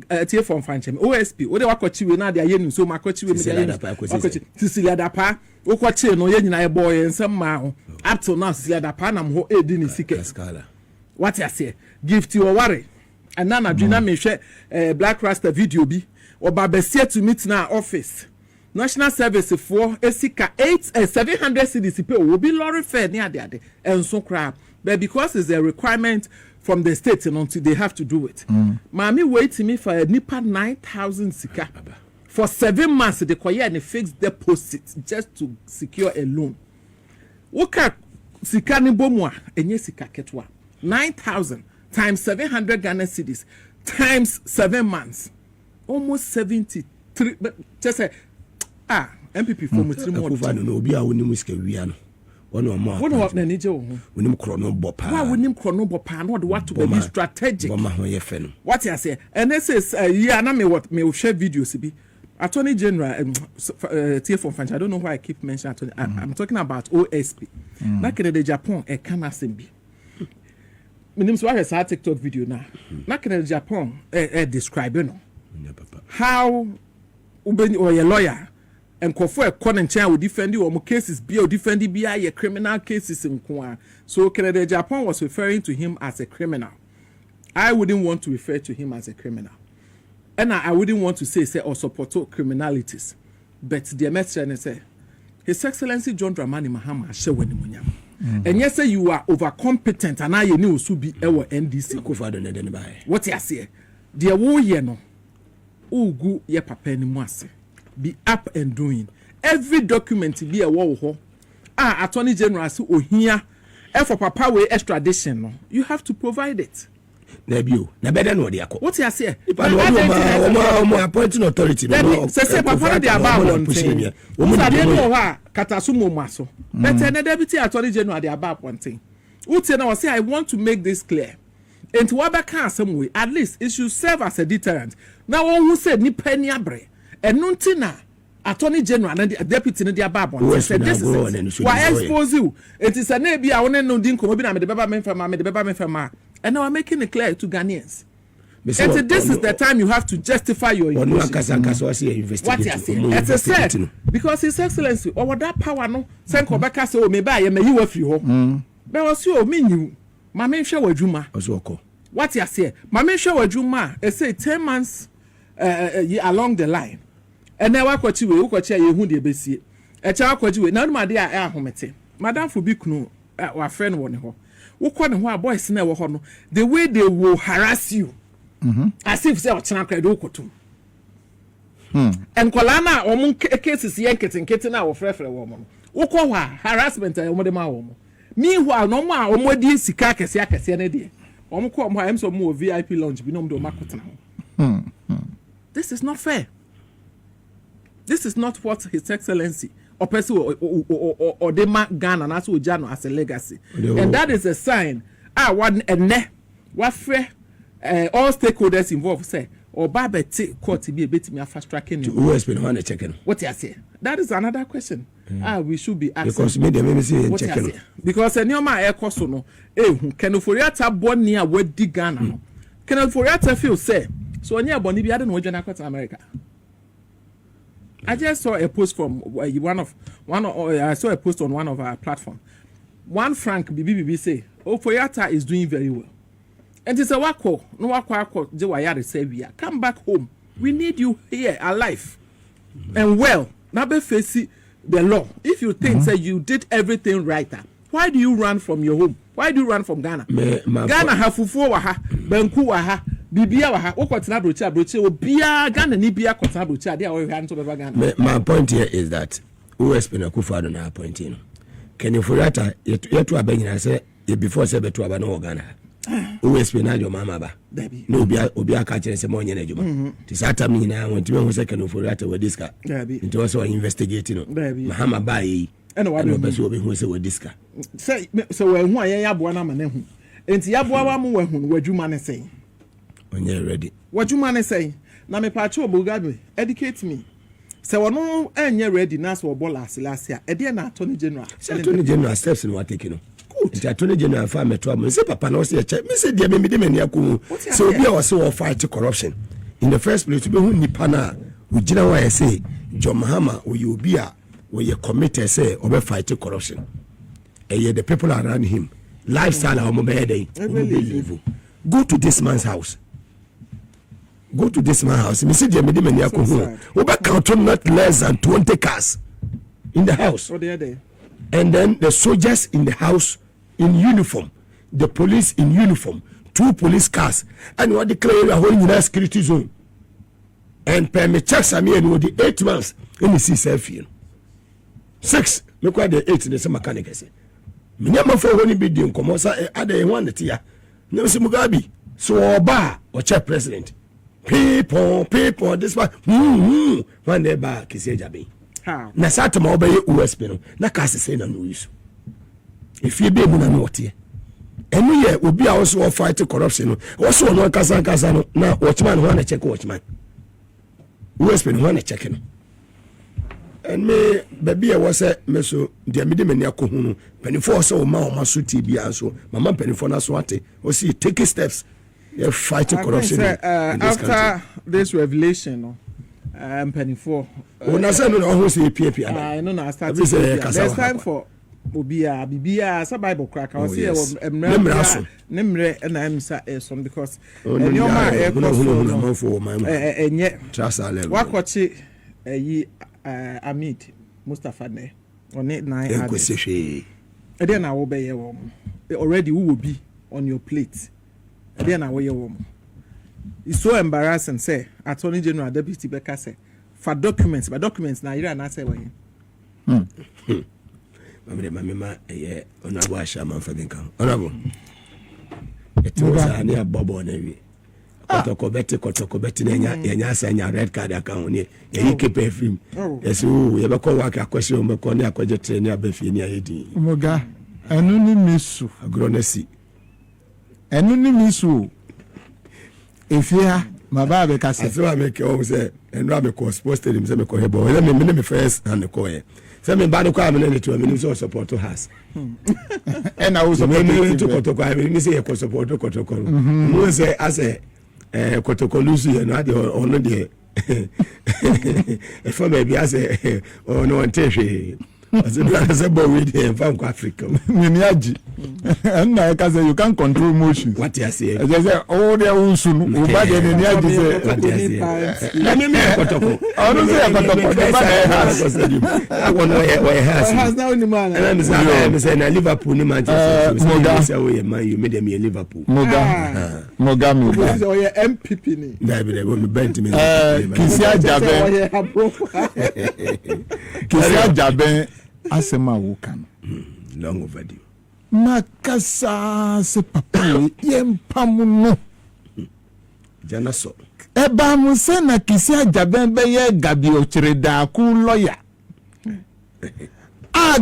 tie from fanchem OSP we dey wakochi we na dey yenu so makochi we me dey wakochi Cecilia Dapa wakochi no ye nyina e boy ensem ma ho up to now Cecilia Dapa na mo edi ni sike what you say gift you worry and na dwena me hwe Black Rasta video bi oba besia to meet na office national service for esika 700 cedis pe will be lorry fare near ade enso kra but because it's a requirement from the state and until they have to do it mami wait me for a nipa 9,000 sika for 7 months they koye and fixed deposit just to secure a loan woka sika ni bomu a enye sika ketwa 9,000 times 700 Ghana cedis times 7 months almost 73 but just say MPP for mutri no obi a woni muska wia no wono mo wono what na nije wo wonim krono bopa wonim krono bopa no de what to be strategic bo ma ho ye fe no what you say and this is yeah na me what me share videos bi Attorney General TF from French I don't know why I keep mentioning Attorney I'm talking about OSP na Canada Japan e kana sembi minim so I saw TikTok video na Canada Japan describe no how ubeni or a lawyer and kofo e chair will defend you or cases be or defend be a criminal cases in Kwa. So Canada Japan was referring to him as a criminal. I wouldn't want to refer to him as a criminal. And I wouldn't want to say or support criminalities. But the message say, His Excellency John Dramani Mahama Ashewani Munyam. And yes, say you are overcompetent and I knew to be our NDC. What you say? Dear wo ye no. Ugu ye papa ni mwase. Be up and doing. Every document be a wo ho. Attorney General say ohia for papa we extradition no. You have to provide it. Nebio, na better no dia ko. What you say? Appointing authority. Say papa dey about one thing. Wo say dey no ha katasumo maso. But the deputy attorney general dey about one thing. Uti na say I want to make this clear. And to wabaka some way, at least it should serve as a deterrent. Now one who said ni penny abre. And nuntina attorney general and the deputy in the abab said this is why expose you. It is a nebi I want no din komo bi na me the baba men fama. And now I'm making it clear to Ghanaians. And this is the time you have to justify your investigation. What you say? It's a said because His Excellency or that power no send Kobeka say me buy me you free ho. But was you mean you ma me hwe wadwuma. What you say? Ma me hwe wadwuma e say 10 months along the line. And now akwachi we ukwachi ye hu de besie. E cha akwachi we na no de a ahomete. Madam for bi kunu wa friend won ho. Wokɔ ne ho a boys na wo ho no the way they will harass you as if say ochena kra do kotum enkola na omo cases ye nketenkete na wo frɛfrɛ wo mo wokɔ ho a harassment a omo de ma wo mo meanwhile no mo a omo di sika akɛse na de omo kɔ omo am so mo VIP lounge bi no mo de makotena ho. This is not fair. This is not what His Excellency or person or the Ghana and also Jano as a legacy. And that is a sign. What fair all stakeholders involved say or Babette court to be a bit more fast tracking. Who has been on a checking? What you say? That is another question. We should be asking. Because maybe say checking. Because a new man air cost no. Can Foriata born near where dig Ghana? Can Foriata feel say so near Bonibia? I don't know what America. I just saw a post from I saw a post on one of our platforms. One Frank BBB say, Foyata is doing very well. And it's a wako, no wako, Jewayari Sabia. Come back home. We need you here alive and well. Now be facing the law. If you think that you did everything right, why do you run from your home? Why do you run from Ghana? Ghana have fufu waha, benku waha. Bibia wa ha okotena brochi obia Ghana ni bia kotena brochi ade a we han to beba Ghana. My point here is that OSP na Akufo-Addo na appointing. Can you forata yetu abanyina say before say betu aba no Ghana. OSP na jo mama ba. No obia ka kire say mo nye na juma. Ti sata mi na won ti me hu say can you forata we diska. Nti was investigating no. Mahama ba yi. And what no be so be hu say we diska. Say so we hu ayen yaboa na ma na hu. Enti yaboa wa mu we hu wadwuma ne say. When you're ready. What you man say? Na me pacho Mugabe, educate me. Say wono enye ready na so obo last year. E dey na attorney general. Attorney general steps no take no. Good. The attorney general fa me to am. Say papa no say check. Me say dey me dey mani akun. So obi a was so fight corruption. In the first place, be hu nipa na we gina wa say John Mahama we obi a we committed say obe fight corruption. And the people around him lifestyle omo be dey. Go to this man's house. Go to this man's house. Me see the many akun. We back count not less than 20 cars in the house. What they are there? And then the soldiers in the house in uniform, the police in uniform, 2 police cars, and what declare a whole united security zone. And permit checks I mean with the 8 months in the CCF. 6 look what the 8 in the same mechanic say. Me never for one be doing come say ade one the tia. No see Mugabe. So oba or chair president. People, this one. One day back, he said, Jabi. Na sata ma obey USP no. Na kasi say na no use. If you be mu na no tie. Enu ye obi a also fight corruption no. Also no kasa no. Na watchman ho na check watchman. USP no na check no. And me baby I was say me so dia me de mani akohu no. Penifo so o ma so TB anso. Mama penifo na so ate. O see take steps. You're fighting corruption. After country. This revelation, I'm penny for. When I say no, I say PAP. I know. I started. There's time for obia bibia sa bible crack I say emre na am sa son because nyoma enye trasa level wakochi yi Amid Mustafa ne one 9 others e dey na wo be ye wo already who will be on your plate e dey na wo ye wo. It's so embarrassing say Attorney General Deputy Beka say for documents but documents na ira na say when Mama, honorable Ashaman for the count. Honorable. It was a near Bobo Navy. Kotoko Yanya red card account. You keep a film. Yes, you ever call work a question, Maconia, Cojetrania, Befinia, Moga, anonymous, a gronesi. Anonymous. If you are my baby, so I make always say, and Rabbi was posted him, Semico, let me first and the coy. Semi bado kwa mene to me so support to has and I was to kotoko I mean say ko support to kotoko no say as kotoko lusu you know the ono de e for maybe as no antehwe as a boy with him from Africa miniaji and I can say you can control emotions what you say I say oh there usunu o ba de miniaji say what you say na me kotoko I don't say kotoko the I want where has now in man and I'm saying Liverpool ni Manchester say we man you made them in Liverpool Mugabe so your MPP ni da be go me bent me Kisia Jaben asema wukan long overdue makasa se papa yempamuno jana so eba mu se na Kisia Jaben be ye gabi ochireda ku lawyer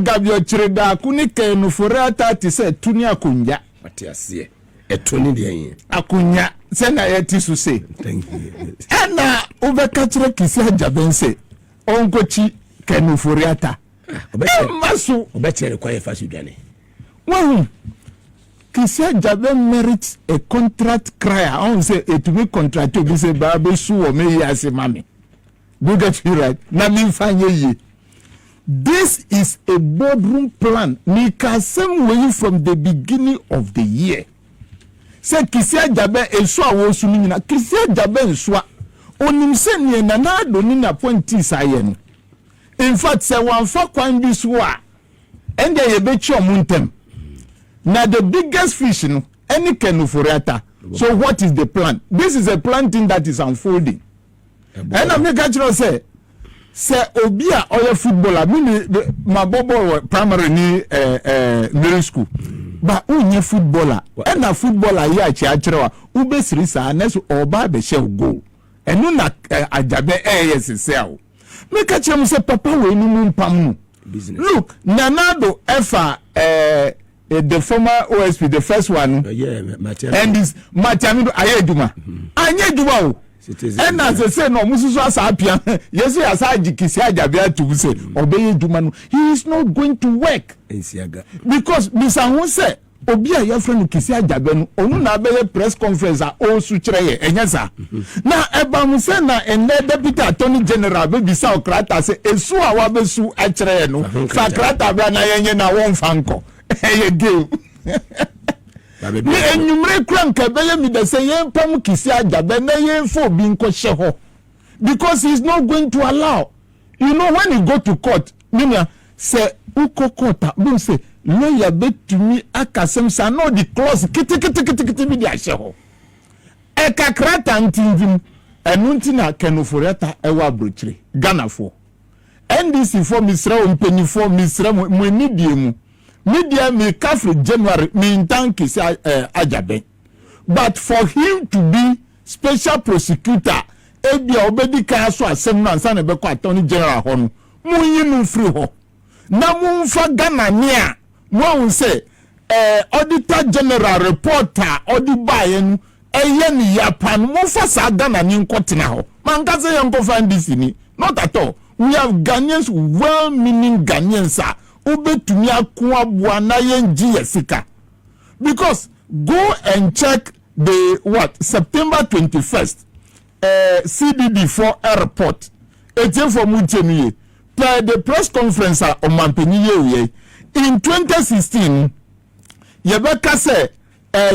gabi ochireda ku ni kenu forata ti se tuni akunja what you say etoni de yin akunya se na yeti su se thank you ena ubeka chire Kisia Jaben se onkochi kenu forata maso obechere kwa yefa dwane well Kisia Jaben merits a contract crier on say it will contract to be say babe su o me yase mame do get you right na me fanye ye. This is a boardroom plan nika same way from the beginning of the year say Kisia Jaben enso awo su ni na Kisia Jaben enso onim se ne na na do ni na pointi sa ye no. In fact, say one for kwan bi so a and ye be chi omuntem. Now the biggest fish no any kenu forata. So what is the plan? This is a plan thing that is unfolding. And I make actually say obia oya footballer me my bobo primary ni middle school. But unye footballer and a footballer here achira ube sirisa na so oba be share goal. Enu na ajabe yes sell. Make a chance say papa we no mpam business. Look, Nanado Efa the former OSP, the first one, and this Matiamido Ayeduma. Ayeduma. And as I say, no, Musu Sapia, yes, as I Kisia Jabia to say, obey Dumanu, he is not going to work. Because Miss say, Obia, your friend Kisia Jaben, Onuna Bele press conference are all suture, and yes, sir. Now, Ebamusena and the Deputy Attorney General, baby Saukrata say, Esua Wabesu Atreno, Fakrata Banayana won't fanko. Hey, again. Me enyumre kram kabeye mi de say yen pam Kisia Jaben na yen fo bi nko sheho because he's not going to allow. You know when you go to court, Minia say uko court, don't say lawyer bet to me akasem sa no the clause kiti bi dia sheho. E kakrata ntindim enunti na kenoforeta ewa brochire Ghana for. NDC for misra ompeni for misra mo enidie mu. Media me Catholic January me thank Kisia Jaben. But for him to be special prosecutor, ebia obedi ka so asem na nsa na be ko Attorney General ho no. Munyi no free ho. Na munfa Ghana nia. Mo say Auditor General reporter odi baye no eye ni yapan munfa sa Ghana ni nkotena ho. Man ka say yanko find this ni. Not at all. We have Ghanaians, well-meaning Ghanaians ubetumi akwa bwana yenji yesika. Because go and check the September 21st CDD4 report. Eje for mutemiye. Per the press conference o mampeniye in 2016 yebeka say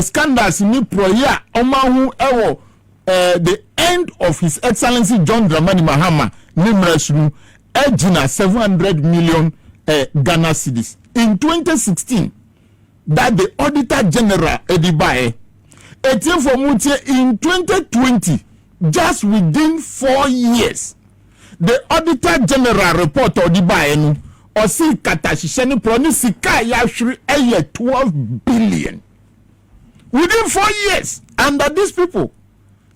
scandals ni proya omahu ewo the end of His Excellency John Dramani Mahama nimresunu ejina 700 million Ghana cedis in 2016 that the Auditor General Edibae etie for mutie in 2020 just within 4 years the Auditor General report Edibae no osi katashise ni pro sika ya hwiri 12 billion within 4 years under these people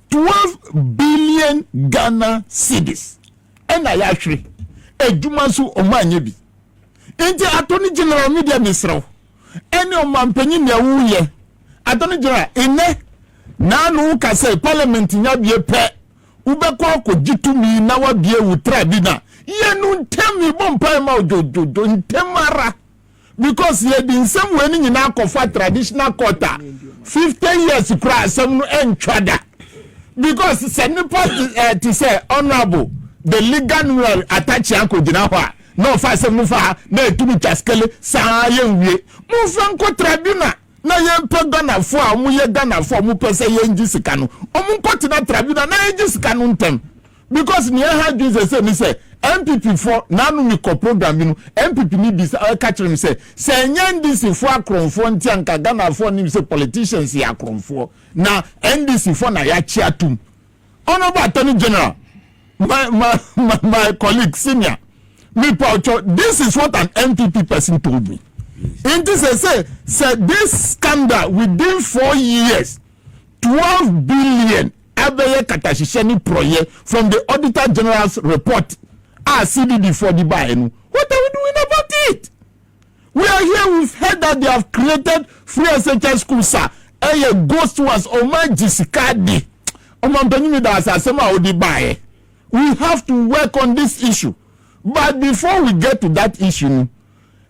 12 billion Ghana cedis and I hwiri edumansu omanye bi Inti Attorney General media misro any omampanyin ya wuye Attorney General ene na no ka say parliament nya bie pe ubekwa akogitumi na wa bie wutra bi na ye no ntemi bompa ma ojojojo ntemara because ye din some we ni na kofa traditional quarter 50 years kra some no entwada because senipa to say honorable the legal well attach akogina ho no fa sem no fa na etumi chaskele saa ye wie mu fa nko tribunal na ye mpe Ghana fo a mu ye Ghana fo mu pese ye nji sika no omu nko na tribunal na ye nji sika no ntem because ni ha Jesus say ni say MPP for nanu mi ko program no MPP ni bi catch him say NDC fo akronfo ntianka Ghana fo ni say politicians ya akronfo na NDC fo na ya chi atum Honorable Attorney General my colleague senior me Paucho, this is what an MPP person told me. And this said this scandal within 4 years, 12 billion abeye katashisheni proye from the Auditor General's report. CDD for the buy. What are we doing about it? We are here. We've heard that they have created free SHS schools, sir. Ghost ones. Oma Jisikadi. Oma Benimi da asasema odi buy. We have to work on this issue. But before we get to that issue,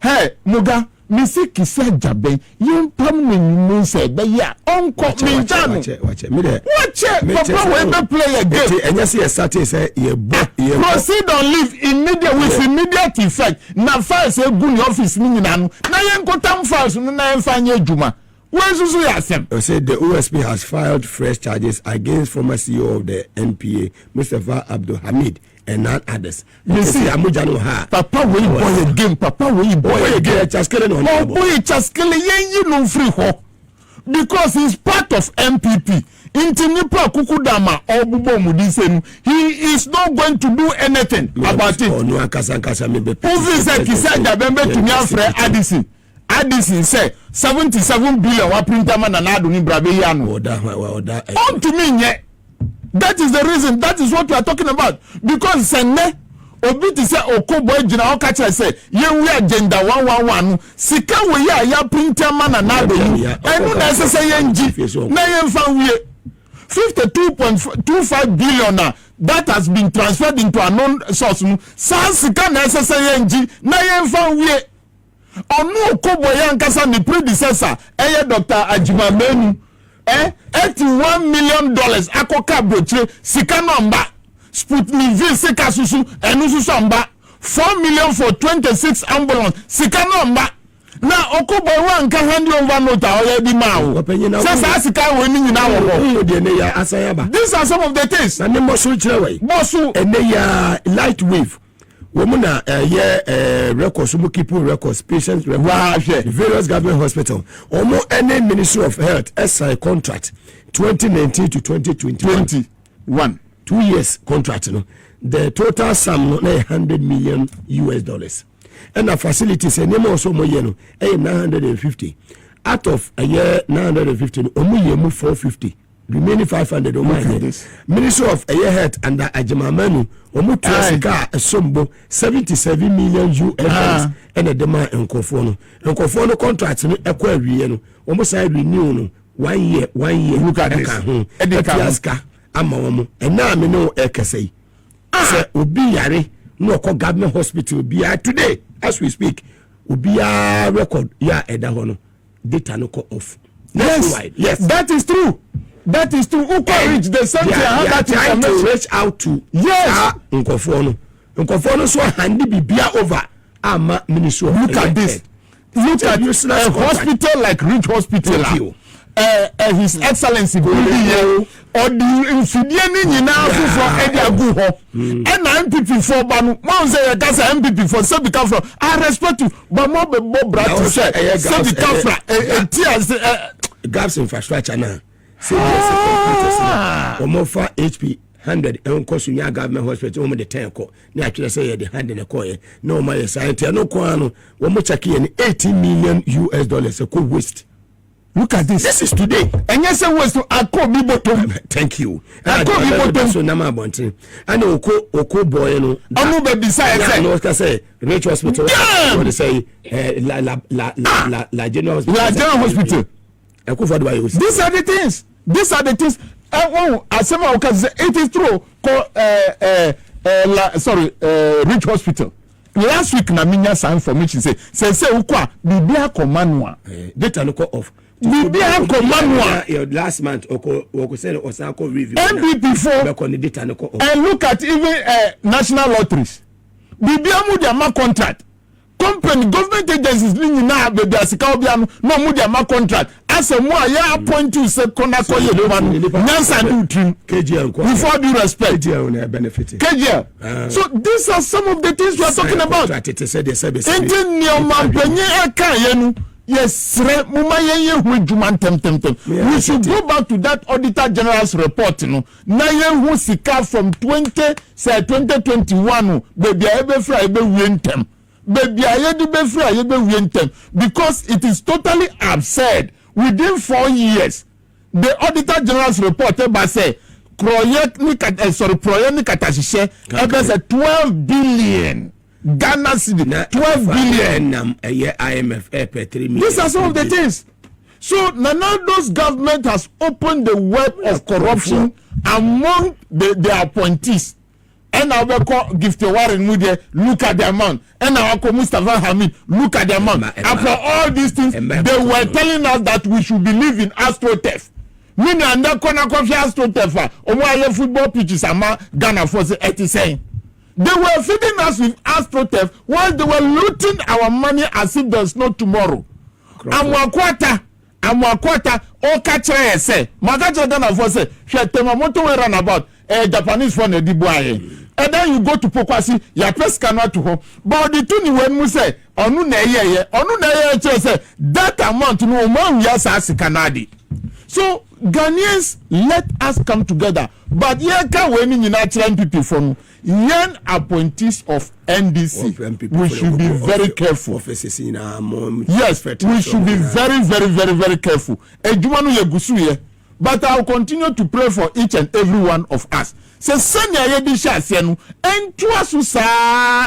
hey, Muga, Missy Kisa Jabe, you permanently said that yeah, Uncle Minjano. Watch it, Papa, when they play a game. And you see a starting say, proceed on leave immediate with immediate effect. Now, first, a good office, Ninano. Now, you go down first, and then find Juma. Where's the said the OSP has filed fresh charges against former CEO of the NPA, Mr. Abdul Hamid, and not others. You see, Papa will boy again. Papa will boy again. Oh, boy, Chaskele, you know free ho. Because he's part of MPP. Intinipa Kukudama or Bubo Mudisen, he is not going to do anything about it. Oh, no, Who said he said that member to Nyafre Addison? Addison said 77 billion wa printer man and adu ni brabe yano. On to me, yeah. That is the reason. That is what we are talking about. Because Sene Obiti say Oko-Boye Agyeman Manu say ye we agenda 111 sika we ya printer man and adu ni. Enu na say yenji. Na yemfa we 52.25 billion that has been transferred into a non source. Sa sika na say yenji na yemfa we. Onu Oko-Boye ankasa ni predecessor Dr. Agyeman Manu $81 million akoka broche sika number Sputnik V sika susu enu susu amba 4 million for 26 ambulance sika number na Oko-Boye wanka hand over note already now sasa sika we ni nyina wo these are some of the things na nemo so chire bosu ene ya light wave Womuna records, keep records, patients records, various government hospitals. Almost any Ministry of Health SI contract 2019 to 2021. 2 years contract. You know, the total sum $900 million. And the facilities name also more 950. Out of a year 950, only 450. Remaining 500 Ministry of Health under Agyeman Manu Omutuasika Sombo 77 million US and a demand and conforno contracts no equal no almost side renew no 1 year look at this ama and now me no ekase say obi yare no government hospital be today as we speak obi record ya edahono data no co off. Yes, that is true. That is true. Who can reach the center? That is trying to reach out to. Yes. Nkofono so handi bibia over. Ama Ministry of Look at this. look at a hospital like Rich Hospital. His Excellency Boadu or the infideni nyinaa fufuo edi agu ho and MPP for banu man say that's MPP for say become from I respect you but more be bra to say become from gaps infrastructure na say yes more for HP 100 and Kosunya government hospital the 10 ko na atwere say the 100 na ko ye no my science no ko no wo mo check ye $18 million US ko waste. Look at this. This is today. And yes, I was to Oko-Boye bottom. Thank you. Oko-Boye bottom. So Nama Bontin. And Oko-Boye no. I'm not beside. No, can say Rich Hospital. What they say? La General Hospital. La General Hospital. These are the things. These are the things. Oh, as someone can say it is true. Rich Hospital. Last week na minya some information say ukwa bibia komanwa data no off bibia komanwa last month oko say osako review MPP4 data no off and look at even national lotteries bibia mu dia ma contract company government agencies ni na be asika obia no mu dia ma contract asemu ya appoint you say konako ye man nyansa do trim KGL before due respect KGL benefit KGL so these are some of the things we are talking about enti nioma penye eka yenu yesre muma yenye hu djuma tem we should go back to that auditor general's report no na yen hu sika from 2021 baby ebe fra ebe wentem baby ayedu be fra ebe wentem because it is totally absurd. Within 4 years, the Auditor General's report say project ni katashishe say 12 billion Ghana cedi 12 billion IMF per 3 million. These are some of the things. So Nanado's government has opened the web of corruption among the appointees. And I will call Gift Warren Mude, look at the amount. And I will call Mustafa Hamid, look at the amount. After all these things, they were telling us that we should believe in AstroTurf. Meaning, and that corner coffee AstroTurf, or football pitches, Ghana for the 80 saying. They were feeding us with AstroTurf while they were looting our money as if there's no tomorrow. Amwakwata, Okache say, Magacha Ghana for say, Temamoto we run about. Japanese phone edibuaye and then you go to Pokwasi ya press cannot to home but the thing when we say onu na ye say that amount no man we as Canada. So Ghanaians, let us come together but here can we ni na try people from young appointees of NDC we should be very careful. Yes, we should be very careful. Ejuma no yegusu ye. But I'll continue to pray for each and every one of us. Se senya ye di shase no entu asusa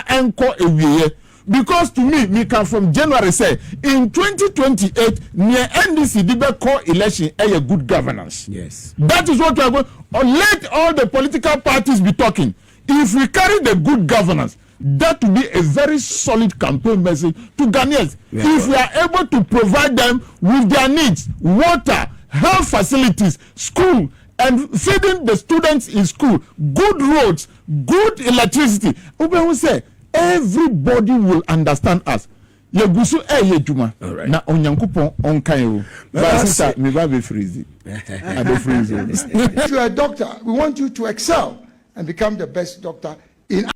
enko ewiye because to me can from January say in 2028 near NDC dibe call election a good governance. Yes. That is what we are going. Let all the political parties be talking. If we carry the good governance, that will be a very solid campaign message to Ghanaians. Yeah. If we are able to provide them with their needs, water, health facilities, school, and feeding the students in school, good roads, good electricity. Ube say everybody will understand us. Yegusu yejuma. Na onyankopon onkan o. But sister, me ba be freeze. I be freeze. If you are a doctor, we want you to excel and become the best doctor in.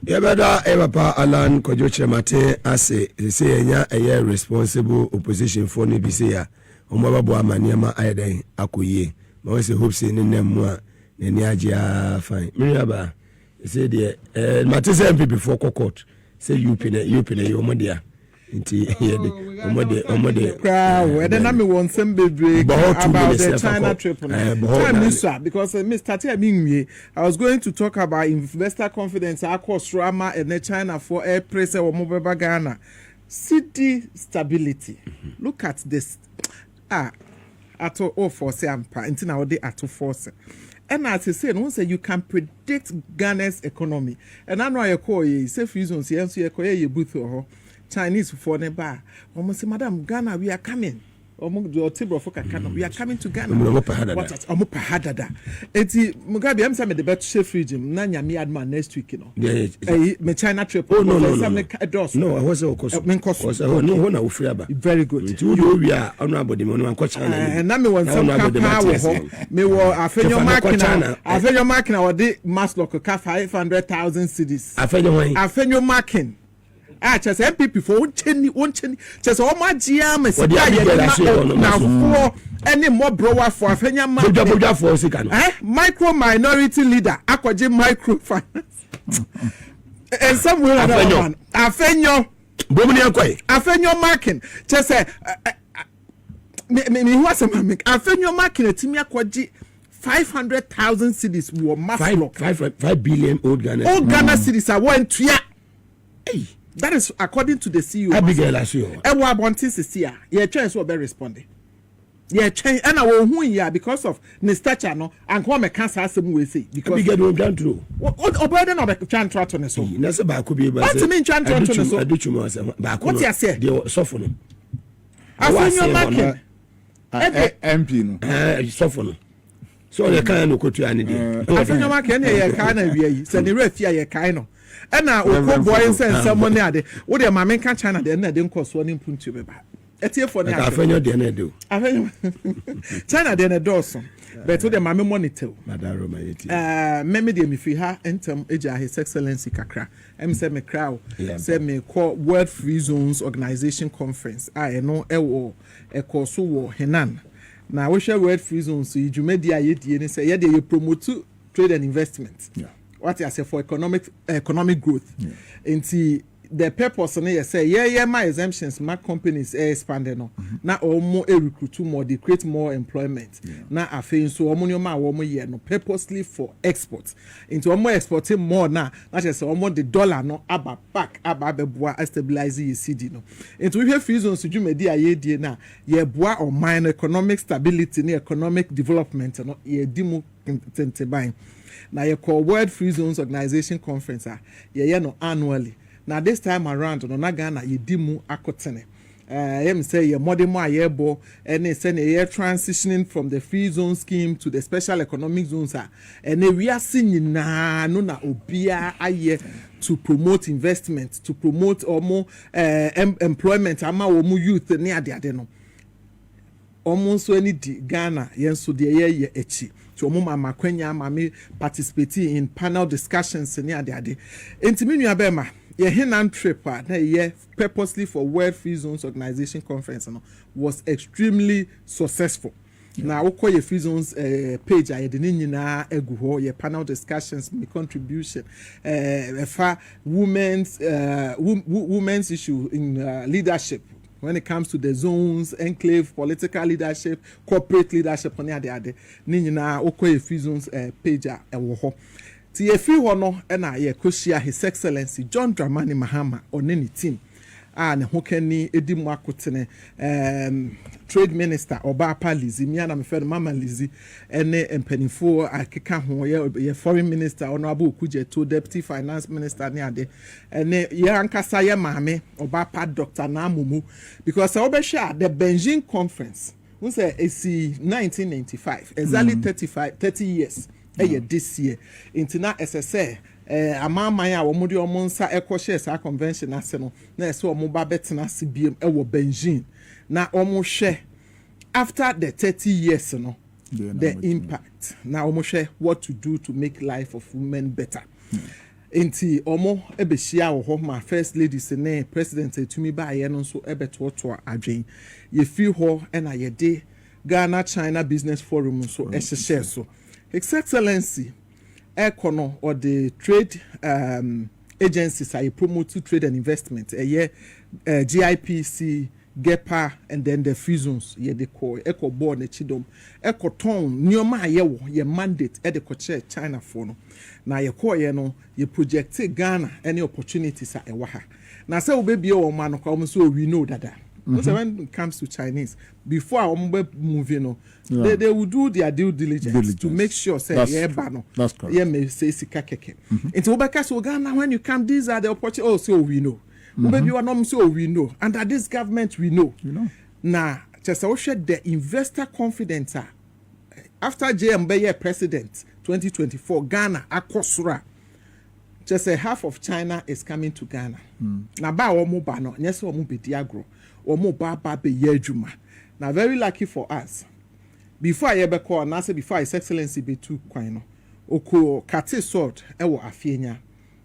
Yabada Papa Alan Kojo Chemate ase say enya a responsible opposition for ni bi say ya. Omaba amaniama ayeden akoye ma we say hope say ne mu a ne agya fine miriaba say de mate say MPP for court say you pene yomodia nti omode crowd then am won some bebre about the China trip because Mr. Tiamingwe I was going to talk about investor confidence across Rama and China for air press or mobile Ghana city stability. Look at this. Ato all force ampa until now they ato force. And as I said, once you can predict Ghana's economy. And I know I call you safe reasons here, so you call you booth or Chinese for the bar. Almost say, Madam Ghana, we are coming. we are coming to Ghana. What Pahadada. Eti Mugabe, I'm saying the best chef region. Nanya me adman next week, you know. Me China trip. No, I was very good. We are honorable. And now me want some power. Me were afenyo marking our day mass local 500,000 cities. Afenyo marking. Just MPP for one chenny. Just all my GM now for any more brower for Afenya micro minority leader. Akwaje microfinance. And somewhere Afenyo marking. Just say me what's a make Afenyo marking a Timia Kwaji 500,000 cities were mass 5 billion old Ghana cities are one to ya. Hey. That is according to the CEO. Abigail Asio. Ewa bontin sisia. Ye chance will be responding. Ye change and I will who ya because of the stature no and come me cancer asem we say because Abigail don't can true. What oboden no be chan try to ne so. Na se ba ko bi ba se. What mean chan try to ne so? Aduchumo asem. Ba ko. What you say? The sofo no. Afenyo marking. MP no. Sofo no. So ye kan no kotu ani de. Afenyo marking ye kan na wi yi. Se ne refia ye kan no. Ena Oko-Boye and someone there. What the Mamen can China then they didn't cost one input to be back. Etie for the Afenyo de do. China then a dozen. But to the Mame monitor. Madaro Mayeti. Meme de mi fiha entem eja His Excellency Kakra. Say me crowd. Say me call World Free Zones Organization Conference. I know ewo ekoso wo Henan. Na we share World Free Zones so you made dia ye say ye dey promote trade and investment. Yeah. What I say for economic growth. Into the purpose on say my exemptions, my companies expanding no. Now more recruit more, they create more employment. Now I feel so no purposely for exports. Into more exporting more now. Not just almost the dollar no aba back aba stabilize the CD no. Into we have reasons to do media ye na ye boa or mine economic stability ni economic development no ye dimu tentebine. Now you call World Free Zones Organization Conference no annually. Now this time around no na Ghana ye dimu akotene. Say ye modern ayebo and say ye transitioning from the free zone scheme to the special economic zones and we are seeing na no na obia aye to promote investment, to promote or more employment ama or more youth ne ade no. Almost any Ghana yen so de ye echi. So mama kwenya mama participating in panel discussions near the ade. Intimi nua bema ye Henan trip na ye purposely for World Free Zones Organization Conference no was extremely successful. Now we call your Free Zones page I de nyina egu ho ye panel discussions me contribution women's issue in leadership. When it comes to the zones, enclave, political leadership, corporate leadership, on the other, Nina Oko-Boye Free Zones page a woho. Ti e free wono na ye koshia His Excellency John Dramani Mahama on any team. Ne hokeni edimu akotene trade minister Obapa Lizzie me na me fe mama Lizzie ene empanifo akeka ho ye foreign minister honorable Kujeto deputy finance minister ne ade ene ye ankasa ye maame Obapa Dr. Namumu because obesha the Beijing conference we say esi 1995 exactly 30 years this year into SSA amama ya wo de omonsa ekoshe sa convention ase no na ese omo ba betena se biem wo Beijing na omo hwe after the 30 years no the impact na omo hwe what to do to make life of women better enti omo ebehia wo ho ma first lady se ne president etumi ba ye no so ebetoto adwen ye fi ho na ye de Ghana China Business Forum so ehye so His Excellency Econo or the trade agencies are promote trade and investment. GIPC, GEPA, and then the free zones. Ye de call Oko-Boye ne Chidom. Eko-Ton Nyoma ye mandate the koche China for no. Na ye call ye no ye project Ghana any opportunities at ewaha. Na say obebi o man ko so we know that. Because when it comes to Chinese, before our movie, they will do their due diligence to make sure say that's correct. Yeah, may say sikakeke. Into Obeka so Ghana when you come, these are the opportunities. Oh, so we know. Maybe you are not so we know. Under this government, we know. You know. Now just also the investor confidence after JM Beye president 2024 Ghana akosura just say half of China is coming to Ghana. Na ba omo ba no nyese omo be diagro omo ba be yejuma. Now very lucky for us. Before I ever call na say before His Excellency be too kwan no. Oko kate sword ewo afienya.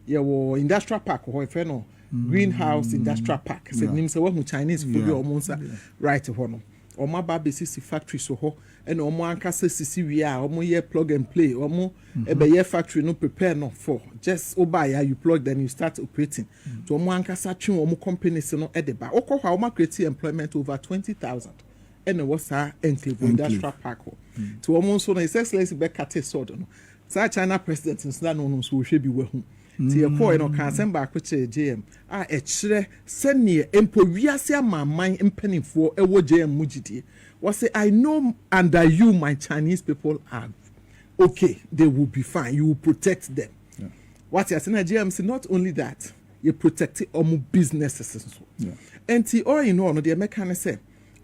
Ye wo industrial park ho efe no greenhouse industrial park. Say nim say we Chinese for be omo nsa right ho no. Omo ba be sisi factory so ho and omo ankasa sisi wi a omo ye plug and play omo ebe ye factory no prepare no for just obaya you plug then you start operating to omo ankasa twen omo companies no edeba okwa omo create employment over 20,000 and was our enclave industrial park to omo so na His Excellency be kate sword no sa China president nsa no so hwe bi we hu ti e ko no kan sem ba kwache JM a e kire sene empo wiase amaman mpanimfo ewo JM mugidie was say I know under you my Chinese people are okay, they will be fine, you will protect them. What you're saying JM say not only that you protect omu businesses and ti all you know no the American say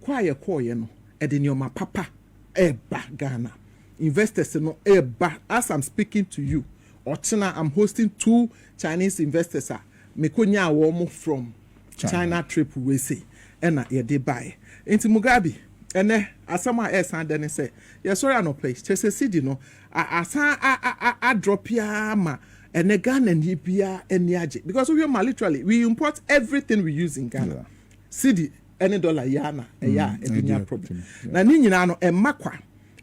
kwaye koye no e de nyoma papa eba Ghana investors no eba as I'm speaking to you Ochina, I'm hosting 2 Chinese investors mekonya womo from China trip we say and ye dey buy into Mugabe and asama and then say yes sorry no place chese city no a drop ya ma and Ghana and Yipia and Yaje because we are literally we import everything we use in Ghana city any dollar yana a problem na ni nyina no e makwa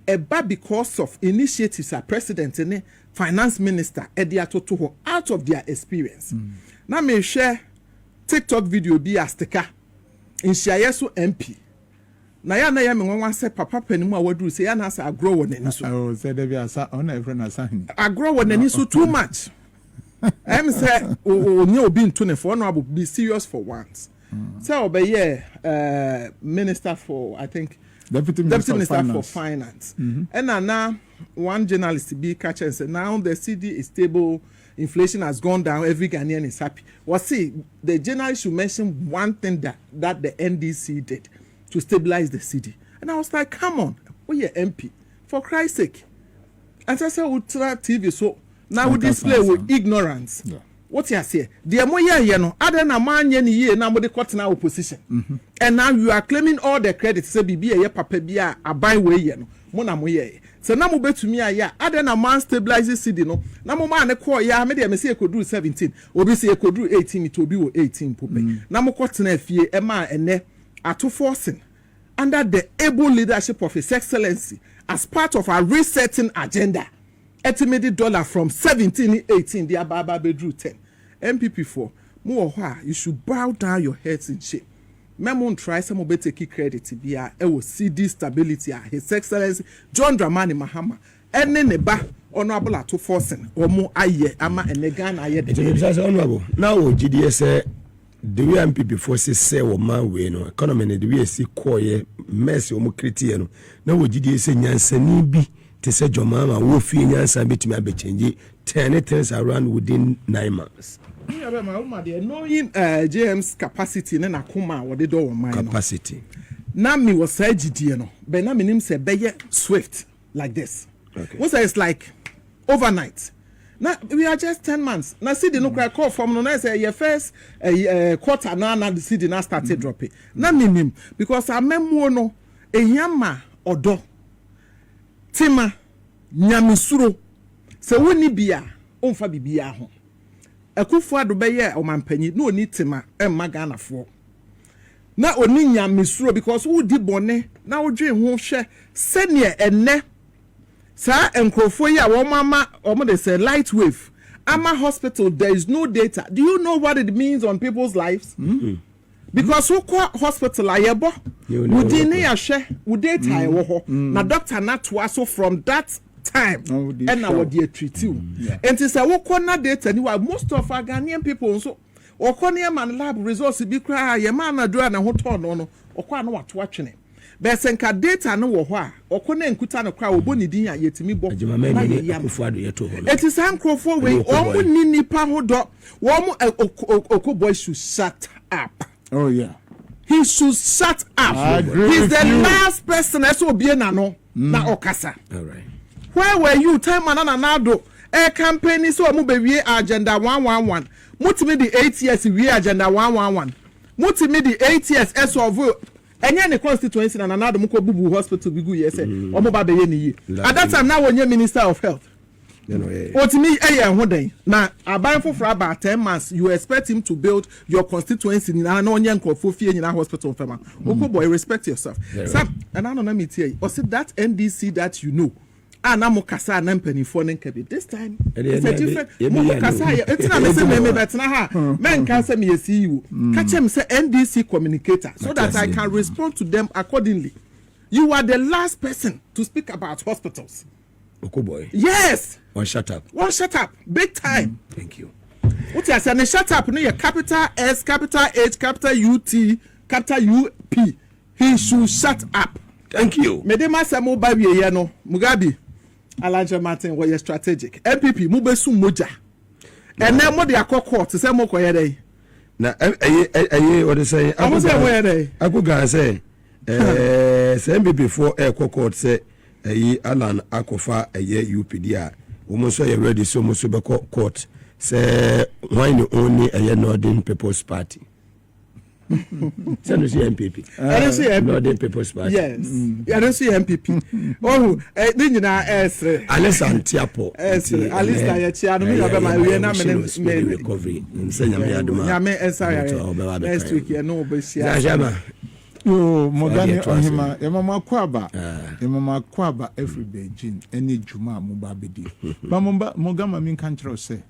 eba because of initiatives our president and finance minister Ediatoto out of their experience. Now me share TikTok video be a sticker in Shayesu MP. Na ya me wan say papa panimu awadu say ya na say agro won ani so. Oh say there be asa on every na sign. Agro won ani so too much. Em say onye obi ntune for no be serious for once. Say obey minister for I think Deputy Minister for Finance. And now one journalist be catcher and said now the CD is stable, inflation has gone down, every Ghanaian is happy. Well, see, the journalist should mention one thing that the NDC did to stabilize the CD. And I was like, come on, we are MP, for Christ's sake. And so I said, Ultra TV, so now we display with ignorance. Yeah. What you say? The more you know, other than man ye now the court now opposition. And now you are claiming all the credit. Say be a papa be a buy way ye no. Mona moye. So now move to me a other than man stabilizes city no. Now mo man call ya me dey say e could do 17. Obi say e could do 18 it will be 18 pope. Now mo court na fie e ma ene ato forcing under the able leadership of His Excellency as part of our resetting agenda. Estimated dollar from 17 18 the ababa bedru 10. MPP4 more you should bow down your heads in shame. Memon try some of take credit to be a CD stability His Excellency John Dramani Mahama and then ba honorable to forcing or more aye ama and again aye honorable now GDS the way MPP4 say o man we no economy the way see koye mercy o mo kriti no na wo GDS nyansani bi te say jomama wo fi nyansa betimi abechange 10 things around within 9 months. Knowing JM's capacity na kuma what they do mine capacity na me was say GD no but na me nim say be swift like this okay what it's like overnight now we are just 10 months now see the no call from no say your first quarter na the city na started dropping na me nim because I memo no ehia odo tima nyamisuro se woni bia onfa bibia ho Akufu ado beye o mampanyi na oni tema emma Ghana fo na oni nyamesuro because wo di bone na wo dwe ho hwe sene enne sa enkrofo yi a wo mama o dey say light wave ama hospital there is no data. Do you know what it means on people's lives? Because who call hospital ayebo wo di ne ya hwe wo data e wo ho na doctor na to aso from that time and now they treat you and to say what corner data anyway most of our Ghanaian people so or corner man lab results be cry your man na do na ho turn no or kwa no what watching but senka data no wo ho a or corner nkuta no cry oboni din ya yetimi bo it is ankrofo we omo ni nipa ho do wo mo Oko-Boye should shut up. Oh yeah. he should shut up. He's the last person that's obeying na okasa. All right. Where were you time ananado a campaign so mu be agenda 111. Mutimi the 8 years we agenda 111. Mutimi the 8 years as of any the constituency na another muko bubu hospital bigu yes omo ba be ye ni. At that time now when you minister of health. Otimi hoden na aban for about 10 months you expect him to build your constituency na no onye nkofo fie nyina hospital fema. Oko-Boye, respect yourself. Sam and I don't me tell you. Or say that NDC that you know. Na mo kasa na mpanifo ne nkabe this time it's a different mo kasa it's na say me bet na ha men can say me CEO catch him say NDC communicator so that I can respond to them accordingly. You are the last person to speak about hospitals. Oko-Boye, yes, one shut up big time. Thank you. What you say shut up no your capital S capital H capital UT capital UP. He should shut up. Thank you. Me de ma say mo ba wie ye no Mugabe Alanja Martin was strategic. MPP mubesu moja. And then mo de akoko to say mo koye dey. Na what they say? I say where dey. I go gan say say MPP for akoko say Alan Akofa UPD a wo so you ready so mo so be court say why no only Northern People's Party. I don't see MPP. I don't see MPP. Northern People's Party. Yes. I don't see MPP. Oh, then you know, Unless Antiapo. At least I chia no me have my we na me recovery. Nsenya me aduma. Ya me next week ya no be sia. Yo Mogani Ohima Emama Kwaba every Beijing any Juma Mubabedi. But Mogama min country say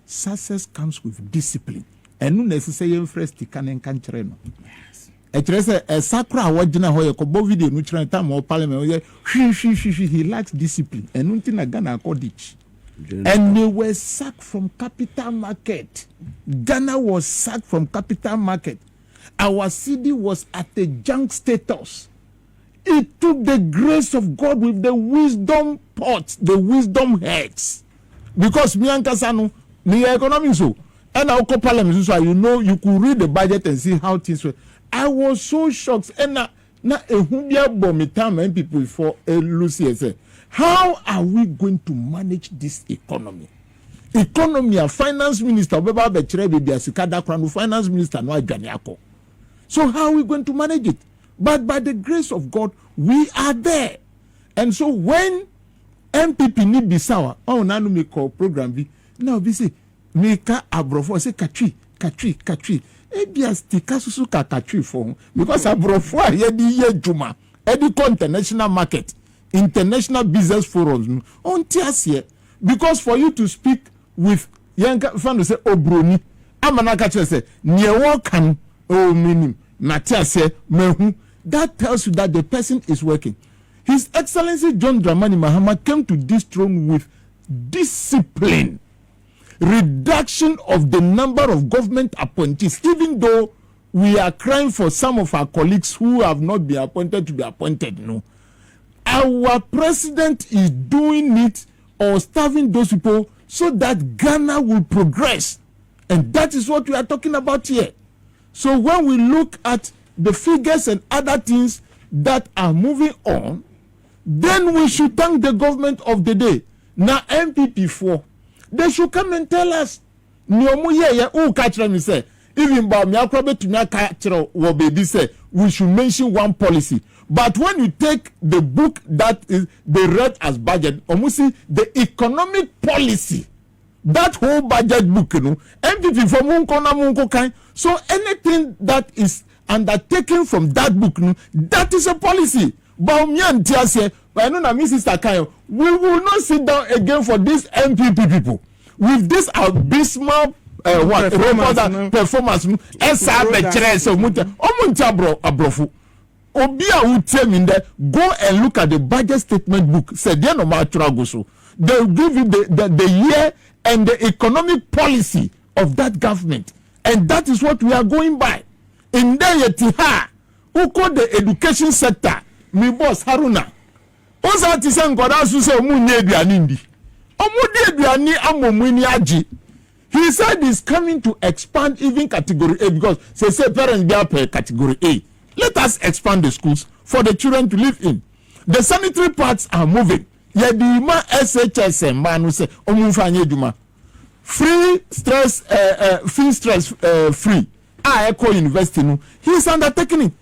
success comes with discipline. And no necessary first can and country no. A sacra wajina hoye kobo video nutrient time or parliament he lacks discipline and nothing a Ghana cottage. And they were sacked from capital market. Ghana was sacked from capital market. Our city was at a junk status. It took the grace of God with the wisdom pots, the wisdom heads. Because me and Kasano, me economy so. And our parliament, so you know, you could read the budget and see how things were. I was so shocked. And now a humbia bomb people for Lucy said, how are we going to manage this economy? Economy, a finance minister, finance minister, no Janiako. So how are we going to manage it? But by the grace of God, we are there. And so when MPP need be sour, oh, now me call program B. Now we say, Mika abrofo say katri. Ebia stika susu ka katri for because abrofo ye di juma. Ediko international market, international business forums. On tiasie because for you to speak with Yanka fan say obroni. Amanaka say newo kan o minim. Matiase mehu. That tells you that the person is working. His Excellency John Dramani Mahama came to this throne with discipline. Reduction of the number of government appointees, even though we are crying for some of our colleagues who have not been appointed to be appointed. No, our president is doing it or starving those people so that Ghana will progress, and that is what we are talking about here. So when we look at the figures and other things that are moving on, then we should thank the government of the day. Now MPP4. They should come and tell us. Even by me, baby say we should mention one policy. But when you take the book that is they read as budget, almost the economic policy, that whole budget book, you know, MPP for munko kind. So anything that is undertaken from that book, you know, that is a policy. But me and Tia say, but I know that Mrs. Takayo, we will not sit down again for these MPP people with this abysmal performance. Go and look at the budget statement book. They'll give you the year and the economic policy of that government, and that is what we are going by. In there, who call the education sector, my boss Haruna. Osa ti se nkoda su se mu nye aduane ndi. Omu di aduane amomuni aji. He said he's coming to expand even category A because say parents be up category A. Let us expand the schools for the children to live in. The sanitary parts are moving. Yedima SHS manu say omunfanye juma. Free stress free. Eko University no. He is undertaking it.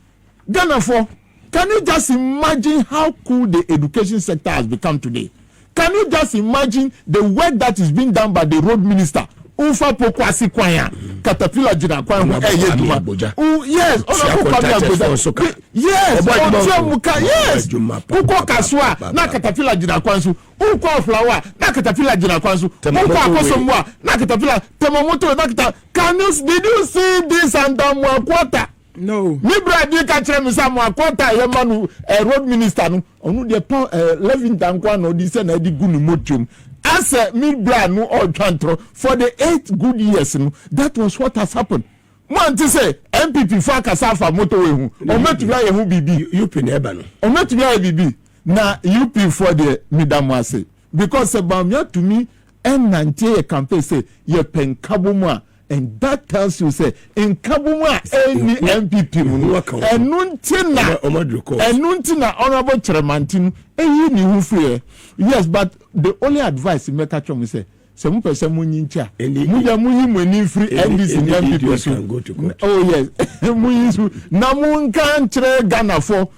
Ghana for. Can you just imagine how cool the education sector has become today? Can you just imagine the work that is being done by the road minister? Ufa pokwasi kwanya Caterpillar jina kwanya yes yes uko kaswa na Caterpillar jina kwansu uko flower na Caterpillar jina kwansu uko akosomwa na Caterpillar temomoto na Caterpillar. Did you see this under Mwakwata? No. Mi bradi ka kire mi sa Mwakwata ye manu road minister no onu de Levington kwa no di se na di gunu motum. As a mid-brand no or control for the 8 good years, no, that was what has happened. Man to say MPP for Kasafa motorway who or met to be who BB UP never or met to be BB na UP for the Mugabe Maase because about to me M90 campaign say ye pen kabuma. And that tells you say in Kabuma any MPP enuntina honorable chairman yes, but the only advice in make me say some person munyincha muyi free NDC MPP can go to court. Oh yes muyi na mun kan chere Ghana for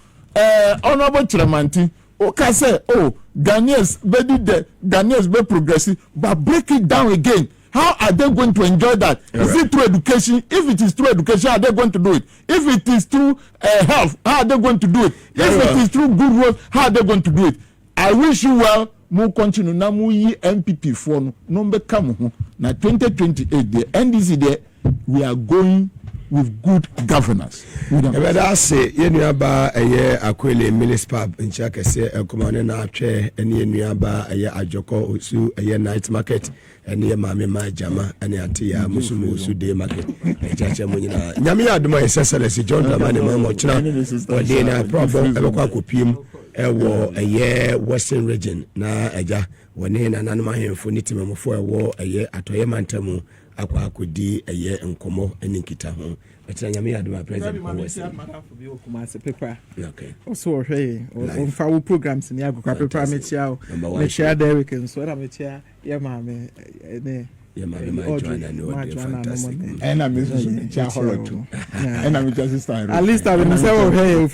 honorable chairman okay say oh Ghanaians be progressive but break it down again. How are they going to enjoy that? Is it through education? If it is through education, how are they going to do it? If it is through health, how are they going to do it? If it is through good work, how are they going to do it? I wish you well. Mu continue na mu yi MPP for no be come na 2028 the NDC there we are going with good governance. Ebeda say yenuaba eye akwele municipal nchaka se ekomane na atwe ene yenuaba eye ajoko osu eye night market ene maame majama ene atia musumu osu day market echache munyina nyame aduma esesele John Dramani mamo china ode na problem ebekwa kopiem ewo eye western region na eja woni na nanu mahemfo ni timemfo ewo eye atoye mantamu akwa akodi eye nkomo enikita ho etra nyame aduma president okay also hey on fa programs ni agukwa paper metia me share Derek and so na metia ye maame ne ye maame ma join no fantastic and I'm cha holo too and I'm just at least I will say oh hey